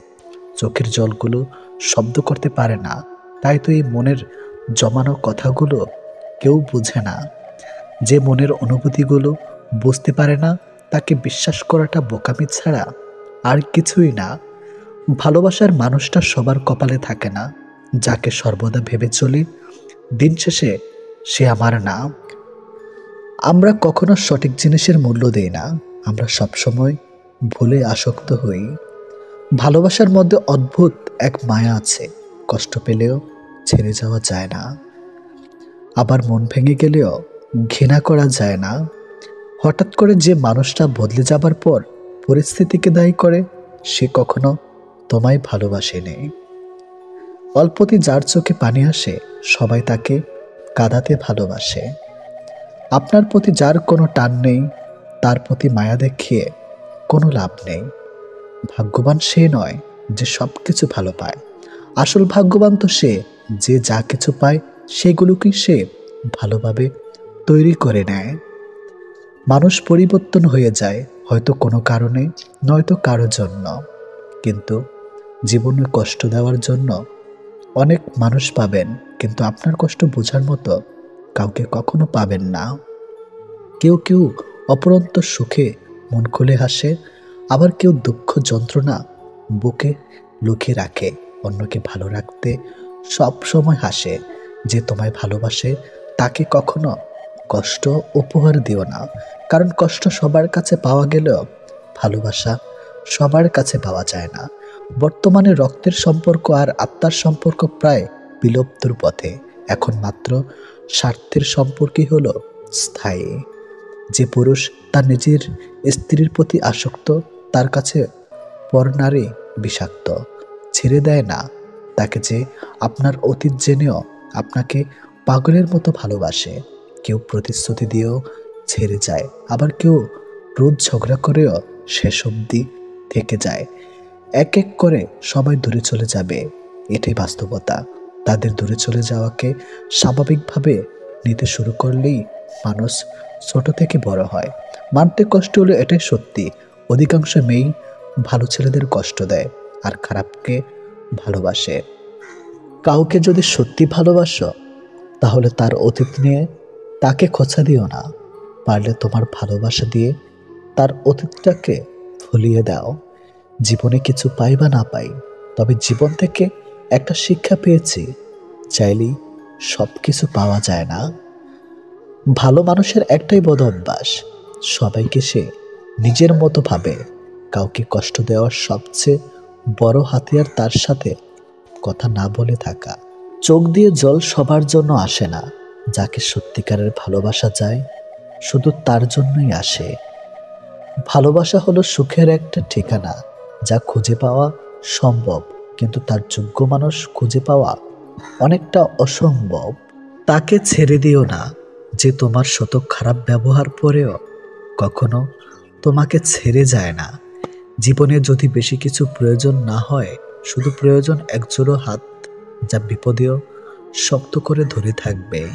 চোখের জলগুলো শব্দ করতে পারে না। তাই তো এই মনের জমানো কথাগুলো কেউ বুঝে না। যে মনের অনুভূতিগুলো বুঝতে পারে না, তাকে বিশ্বাস করাটা বোকামি ছাড়া আর কিছুই না। ভালোবাসার মানুষটা সবার কপালে থাকে না। যাকে সর্বদা ভেবে চলি দিন শেষে সে আমার না। আমরা কখনো সঠিক জিনিসের মূল্য দেই না। আমরা সবসময় ভুলে আসক্ত হই। ভালোবাসার মধ্যে অদ্ভুত এক মায়া আছে। কষ্ট পেলেও ছেড়ে যাওয়া যায় না, আবার মন ভেঙে গেলেও ঘৃণা করা যায় না। হঠাৎ করে যে মানুষটা বদলে যাবার পর পরিস্থিতিকে দায়ী করে, সে কখনো তোমায় ভালোবাসেনি। অল্পতে যার চোখে পানি আসে, সবাই তাকে কাঁদাতে ভালোবাসে। আপনার প্রতি যার কোনো টান নেই, তার প্রতি মায়া দেখিয়ে কোনো লাভ নেই। ভাগ্যবান সে নয় যে সব কিছু ভালো পায়। আসল ভাগ্যবান তো সে যে যা কিছু পায় সেগুলোকেই সে ভালোভাবে তৈরি করে নেয়। মানুষ পরিবর্তন হয়ে যায়, হয়তো কোনো কারণে, নয়তো কারো জন্য। কিন্তু জীবনে কষ্ট দেওয়ার জন্য অনেক মানুষ পাবেন, কিন্তু আপনার কষ্ট বোঝার মতো কাউকে কখনো পাবেন না। কেউ কেউ অপরন্ত সুখে মন খুলে হাসে, আবার কেউ দুঃখ যন্ত্রণা বুকে লুকিয়ে রাখে। অন্যকে ভালো রাখতে সব সময় হাসে। যে তোমায় ভালোবাসে তাকে কখনো কষ্ট উপহার দিও না, কারণ কষ্ট সবার কাছে পাওয়া গেলেও ভালোবাসা সবার কাছে পাওয়া যায় না। বর্তমানে রক্তের সম্পর্ক আর আত্মার সম্পর্ক প্রায় বিলুপ্তর পথে। এখন মাত্র স্বার্থের সম্পর্কই হলো স্থায়ী। যে পুরুষ তার নিজের স্ত্রীর প্রতি আসক্ত, তার কাছে পরনারী বিষাক্ত। ছেড়ে দেয় না তাকে যে আপনার অতীত জেনেও আপনাকে পাগলের মতো ভালোবাসে। কেউ প্রতিশ্রুতি দিয়েও ছেড়ে যায়, আবার কেউ রোজ ঝগড়া করেও শেষ অবধি থেকে যায়। এক এক করে সবাই দূরে চলে যাবে, এটাই বাস্তবতা। তাদের দূরে চলে যাওয়াকে স্বাভাবিকভাবে নিতে শুরু করলেই মানুষ ছোট থেকে বড় হয়। মানতে কষ্ট হলো, এটাই সত্যি। অধিকাংশ মেয়েই ভালো ছেলেদের কষ্ট দেয় আর খারাপকে ভালোবাসে। কাউকে যদি সত্যি ভালোবাসো, তাহলে তার অতীত নিয়ে তাকে খোঁচা দিও না। পারলে তোমার ভালোবাসা দিয়ে তার অতীতটাকে ভুলিয়ে দাও। জীবনে কিছু পাই বা না পাই, তবে জীবন থেকে একটা শিক্ষা পেয়েছি, চাইলেই সব কিছু পাওয়া যায় না। ভালো মানুষের একটাই বদ অভ্যাস, সবাইকে সে নিজের মতো ভাবে। কাউকে কষ্ট দেওয়ার সবচেয়ে বড় হাতিয়ার তার সাথে কথা না বলে থাকা। চোখ দিয়ে জল সবার জন্য আসে না। যাকে সত্যিকারের ভালোবাসা যায়, শুধু তার জন্যই আসে। ভালোবাসা হলো সুখের একটা ঠিকানা, যা খুঁজে পাওয়া সম্ভব, কিন্তু তার যোগ্য মানুষ খুঁজে পাওয়া অনেকটা অসম্ভব। তাকে ছেড়ে দিও না যে তোমার শত খারাপ ব্যবহার পরেও কখনো তোমাকে ছেড়ে যায় না। জীবনে যদি বেশি কিছু প্রয়োজন না হয়, শুধু প্রয়োজন একজোড়ো হাত, যা বিপদেও শক্ত করে ধরে থাকবে।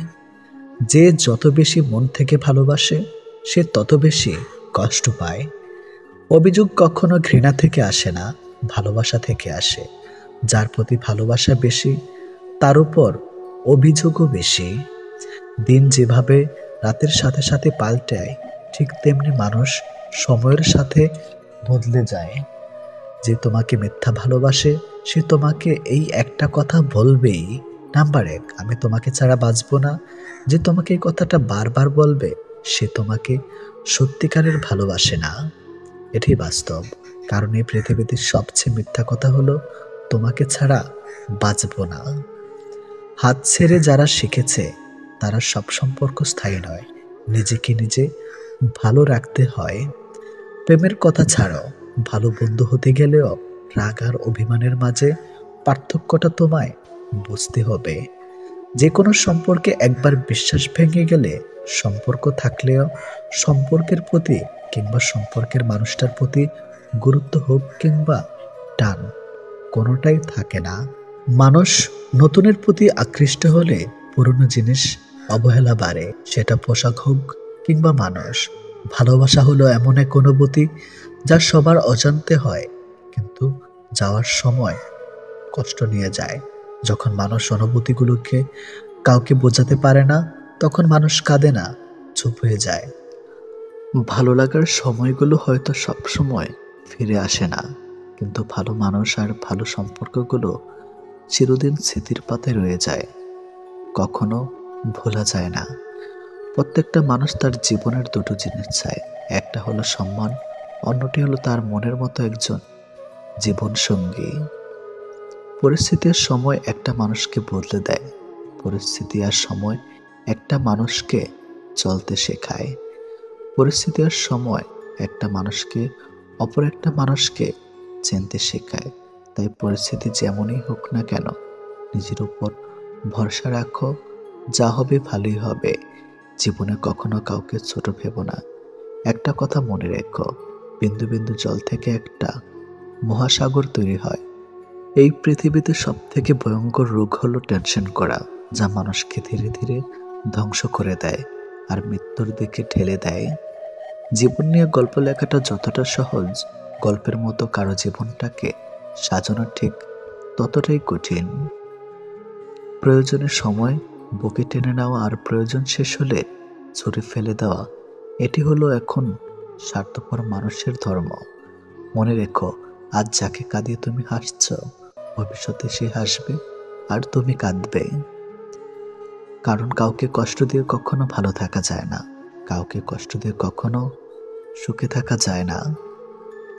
যে যত বেশি মন থেকে ভালোবাসে, সে তত বেশি কষ্ট পায়। অভিযোগ কখনো ঘৃণা থেকে আসে না, ভালোবাসা থেকে আসে। যার প্রতি ভালোবাসা বেশি, তার উপর অভিযোগও বেশি। দিন যেভাবে রাতের সাথে সাথে পাল্টায়, ঠিক তেমনি মানুষ সময়ের সাথে বদলে যায়। যে তোমাকে মিথ্যা ভালোবাসে, সে তোমাকে এই একটা কথা বলবেই, নাম্বার 1, আমি তোমাকে ছাড়া বাঁচবো না। যে তোমাকে এই কথাটা বারবার বলবে, সে তোমাকে সত্যিকারের ভালোবাসে না। এটাই বাস্তব। কারণ এই পৃথিবীতে সবচেয়ে মিথ্যা কথা হলো, তোমাকে ছাড়া বাঁচবো না। হাত ছেড়ে যারা শিখেছে, তারা সব সম্পর্ক স্থায়ী নয়। নিজেকে নিজে ভালো রাখতে হয়। প্রেমের কথা ছাড়ো, ভালো বন্ধু হতে গেলেও রাগ আর অভিমানের মাঝে পার্থক্যটা তোমায় বুঝতে হবে। যে কোনো সম্পর্কে একবার বিশ্বাস ভেঙে গেলে, সম্পর্ক থাকলেও সম্পর্কের প্রতি কিংবা সম্পর্কের মানুষটার প্রতি গুরুত্ব হোক কিংবা টান, কোনোটাই থাকে না। মানুষ নতুনের প্রতি আকৃষ্ট হলে পুরনো জিনিস অবহেলা বাড়ে, সেটা পোশাক হোক কিংবা মানুষ। ভালোবাসা হলো এমন এক অনুভূতি যা সবার অজান্তে হয়, কিন্তু যাওয়ার সময় কষ্ট নিয়ে যায়। যখন মানুষ অনুভূতিগুলোকে কাউকে বোঝাতে পারে না, তখন মানুষ কাঁদে না, চুপ হয়ে যায়। ভালো লাগার সময়গুলো হয়তো সবসময় ফিরে আসে না, কিন্তু ভালো মানুষ আর ভালো সম্পর্কগুলো চিরদিন স্মৃতির পাতায় রয়ে যায়, কখনো ভোলা যায় না। প্রত্যেকটা মানুষ তার জীবনের দুটো জিনিস চায়, একটা হলো সম্মান, অন্যটি হলো তার মনের মতো একজন জীবন সঙ্গী। পরিস্থিতির সময় একটা মানুষকে বদলে দেয়, পরিস্থিতি আর সময় একটা মানুষকে চলতে শেখায়। পরিস্থিতি আর সময় একটা মানুষকে অপর একটা মানুষকে চিনতে শেখায়। তাই পরিস্থিতি যেমনই হোক না কেন, নিজের উপর ভরসা রাখো, যা হবে ভালোই হবে। জীবনে কখনো কাউকে ছোট ভেবো না। একটা কথা মনে রেখো, বিন্দু বিন্দু জল থেকে একটা মহাসাগর তৈরি হয়। এই পৃথিবীতে সব থেকে ভয়ঙ্কর রোগ হলো টেনশন করা, যা মানুষকে ধীরে ধীরে ধ্বংস করে দেয় আর মৃত্যুর দিকে ঠেলে দেয়। জীবন নিয়ে গল্প লেখাটা যতটা সহজ, গল্পের মতো কারো জীবনটাকে সাজানো ঠিক ততটাই কঠিন। প্রয়োজনের সময় বুকে টেনে নেওয়া আর প্রয়োজন শেষ হলে ছুঁড়ে ফেলে দেওয়া, এটি হলো এখন স্বার্থপর মানুষের ধর্ম। মনে রেখো, আজ যাকে কাঁদিয়ে তুমি হাসছ, ভবিষ্যতে সে হাসবে আর তুমি কাঁদবে। কারণ কাউকে কষ্ট দিয়ে কখনো ভালো থাকা যায় না, কাউকে কষ্ট দিয়ে কখনো সুখে থাকা যায় না।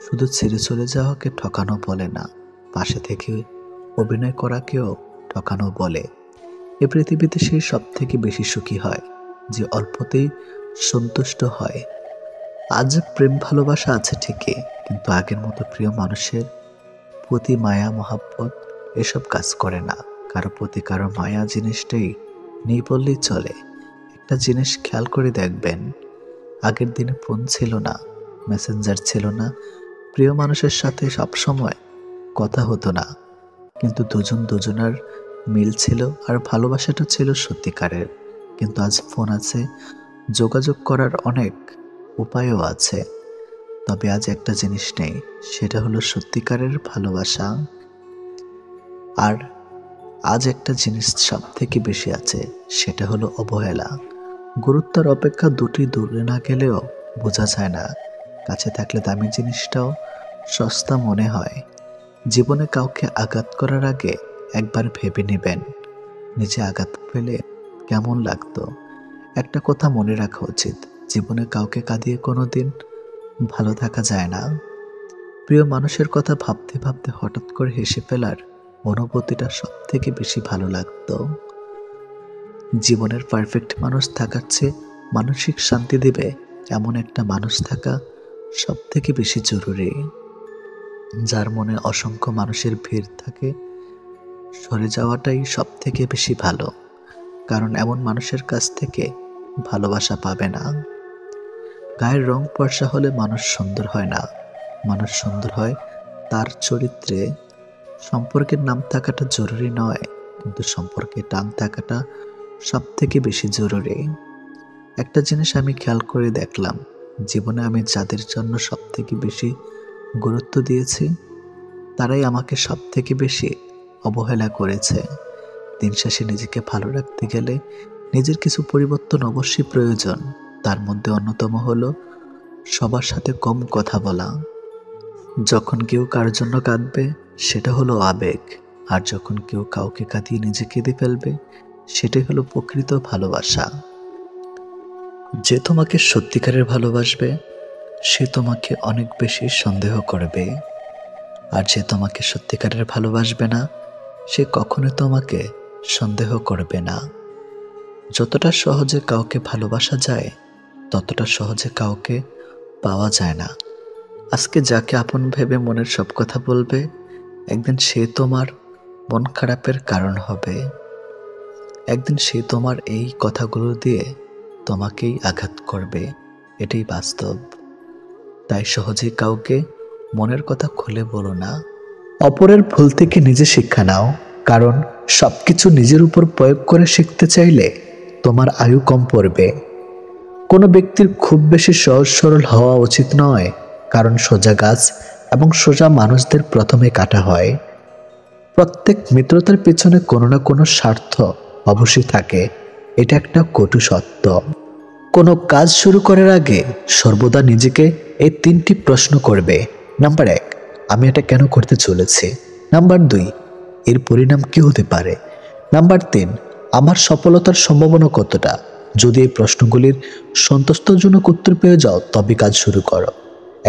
শুধু ছেড়ে চলে যাওয়াকে ঠকানো বলে না, পাশে থেকে অভিনয় করাকেও ঠকানো বলে। এ পৃথিবীতে সেই সব থেকে বেশি সুখী হয় যে অল্পতেই সন্তুষ্ট হয়। আজ প্রেম ভালোবাসা আছে ঠিকই, কিন্তু আগের মতো প্রিয় মানুষের প্রতি মায়া মহাব্বত এসব কাজ করে না। কারো প্রতি কারো মায়া জিনিসটাই নেই বললেই চলে। একটা জিনিস খেয়াল করে দেখবেন, আগের দিনে ফোন ছিল না, মেসেঞ্জার ছিল না, প্রিয় মানুষের সাথে সবসময় কথা হতো না, কিন্তু দুজন দুজনের মিল ছিল আর ভালোবাসাটা ছিল সত্যিকারের। কিন্তু আজ ফোন আছে, যোগাযোগ করার অনেক উপায়ও আছে, তবে আজ একটা জিনিস নেই, সেটা হলো সত্যিকারের ভালোবাসা। আর আজ একটা জিনিস সব থেকে বেশি আছে, সেটা হলো অবহেলা। গুরুত্বের অপেক্ষা দুটি দূরে না গেলেও বোঝা যায় না, কাছে থাকলে দামি জিনিসটাও সস্তা মনে হয়। জীবনে কাউকে আঘাত করার আগে একবার ভেবে নেবেন, নিজে আঘাত পেলে কেমন লাগতো। একটা কথা মনে রাখা উচিত, জীবনে কাউকে কাঁদিয়ে কোনোদিন ভালো থাকা যায় না। প্রিয় মানুষের কথা ভাবতে ভাবতে হঠাৎ করে হেসে ফেলার অনুভূতিটা সব থেকে বেশি ভালো লাগতো। জীবনের পারফেক্ট মানুষ থাকার চেয়ে মানসিক শান্তি দেবে এমন একটা মানুষ থাকা সব থেকে বেশি জরুরি। যার মনে অসংখ্য মানুষের ভিড় থাকে, সরে যাওয়াটাই সব থেকে বেশি ভালো, কারণ এমন মানুষের কাছ থেকে ভালোবাসা পাবে না। গায়ের রং ফর্সা হলে মানুষ সুন্দর হয় না, মানুষ সুন্দর হয় তার চরিত্রে। সম্পর্কের নাম থাকাটা জরুরি নয়, কিন্তু সম্পর্কে টান থাকাটা সব থেকে বেশি জরুরি। একটা জিনিস আমি খেয়াল করে দেখলাম, জীবনে আমি যাদের জন্য সব থেকে বেশি গুরুত্ব দিয়েছি, তারাই আমাকে সব থেকে বেশি অবহেলা করেছে। দিন শেষে নিজেকে ভালো রাখতে গেলে নিজের কিছু পরিবর্তন অবশ্যই প্রয়োজন। তার মধ্যে অন্যতম হলো সবার সাথে কম কথা বলা। যখন কেউ কার জন্য কাঁদবে, সেটা হলো আবেগ, আর যখন কেউ কাউকে কাঁদিয়ে নিজে কেঁদে ফেলবে, সেটাই হলো প্রকৃত ভালোবাসা। যে তোমাকে সত্যিকারের ভালোবাসবে, সে তোমাকে অনেক বেশি সন্দেহ করবে, আর যে তোমাকে সত্যিকারের ভালোবাসবে না, সে কখনোই তোমাকে সন্দেহ করবে না। যতটা সহজে কাউকে ভালোবাসা যায়, ততটা সহজে কাউকে পাওয়া যায় না। আজকে যাকে আপন ভেবে মনের সব কথা বলবে, একদিন সে তোমার মন খারাপের কারণ হবে। একদিন সে তোমার এই কথাগুলো দিয়ে তোমাকেই আঘাত করবে, এটাই বাস্তব। তাই সহজেই কাউকে মনের কথা খুলে বলো না। অপরের ভুল থেকে নিজে শিক্ষা নাও, কারণ সবকিছু নিজের উপর প্রয়োগ করে শিখতে চাইলে তোমার আয়ু কম পড়বে। কোনো ব্যক্তির খুব বেশি সহজ সরল হওয়া উচিত নয়, কারণ সোজা গাছ এবং সোজা মানুষদের প্রথমে কাটা হয়। প্রত্যেক মিত্রতার পেছনে কোনো না কোনো স্বার্থ অবশ্যই থাকে, এটা একটা কটু সত্য। কোনো কাজ শুরু করার আগে সর্বদা নিজেকে এই 3টি প্রশ্ন করবে। নাম্বার 1, আমি এটা কেন করতে চলেছি? নাম্বার 2, এর পরিণাম কি হতে পারে? নাম্বার 3, আমার সফলতার সম্ভাবনা কতটা? যদি এই প্রশ্নগুলির সন্তুষ্টজনক উত্তর পেয়ে যাও তবে কাজ শুরু করো।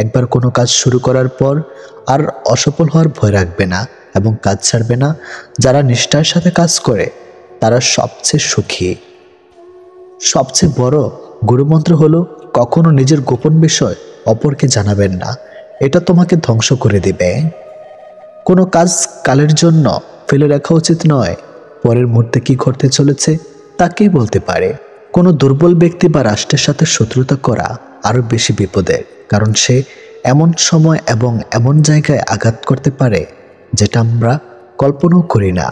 একবার কোনো কাজ শুরু করার পর আর অসফল হওয়ার ভয় রাখবে না এবং কাজ ছাড়বে না। যারা নিষ্ঠার সাথে কাজ করে তারা সবচেয়ে সুখী। সবচেয়ে বড় গুরুমন্ত্র হলো কখনো নিজের গোপন বিষয় অপরকে জানাবেন না, এটা তোমাকে ধ্বংস করে দিবে। কোনো কাজ কালের জন্য ফেলে রাখা উচিত নয়, পরের মুহূর্তে কি ঘটতে চলেছে তাকেই বলতে পারে। কোনো দুর্বল ব্যক্তি বা রাষ্ট্রের সাথে শত্রুতা করা আরও বেশি বিপদের, কারণ সে এমন সময় এবং এমন জায়গায় আঘাত করতে পারে যেটা আমরা কল্পনাও করি না।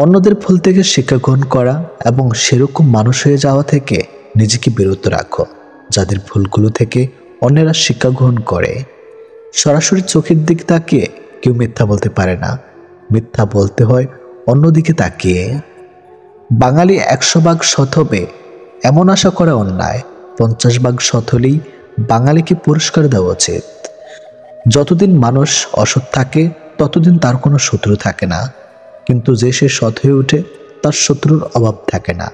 অন্যদের ভুল থেকে শিক্ষা গ্রহণ করা এবং সেরকম মানুষ হয়ে যাওয়া থেকে নিজেকে বিরত রাখো যাদের ভুলগুলো থেকে অন্যেরা শিক্ষা গ্রহণ করে। সরাসরি চোখের দিক তাকিয়ে কেউ মিথ্যা বলতে পারে না, মিথ্যা বলতে হয় অন্যদিকে তাকিয়ে। বাঙালি 100 ভাগ সৎ হবে এমন আশা করা অন্যায়, 50 ভাগ সৎ হলেই বাঙালিকে পুরস্কার দেওয়া উচিত। যতদিন মানুষ অসৎ থাকে ততদিন তার কোনো শত্রু থাকে না, কিন্তু যে সে সৎ হয়ে ওঠে তার শত্রুর অভাব থাকে না।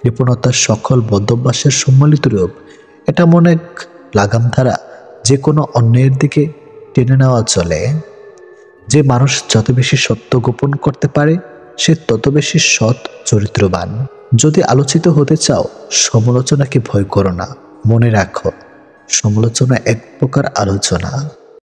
কৃপণতার সকল বদ্ধভ্যাসের সম্মিলিত রূপ, এটা মনে এক লাগাম ধারা, যে কোনো অন্যায়ের দিকে টেনে নেওয়া চলে। যে মানুষ যত বেশি সত্য গোপন করতে পারে সে তত বেশি সৎ চরিত্রবান। যদি আলোচিত হতে চাও সমালোচনাকে ভয় করো না, মনে রাখো সমালোচনা এক প্রকার আলোচনা।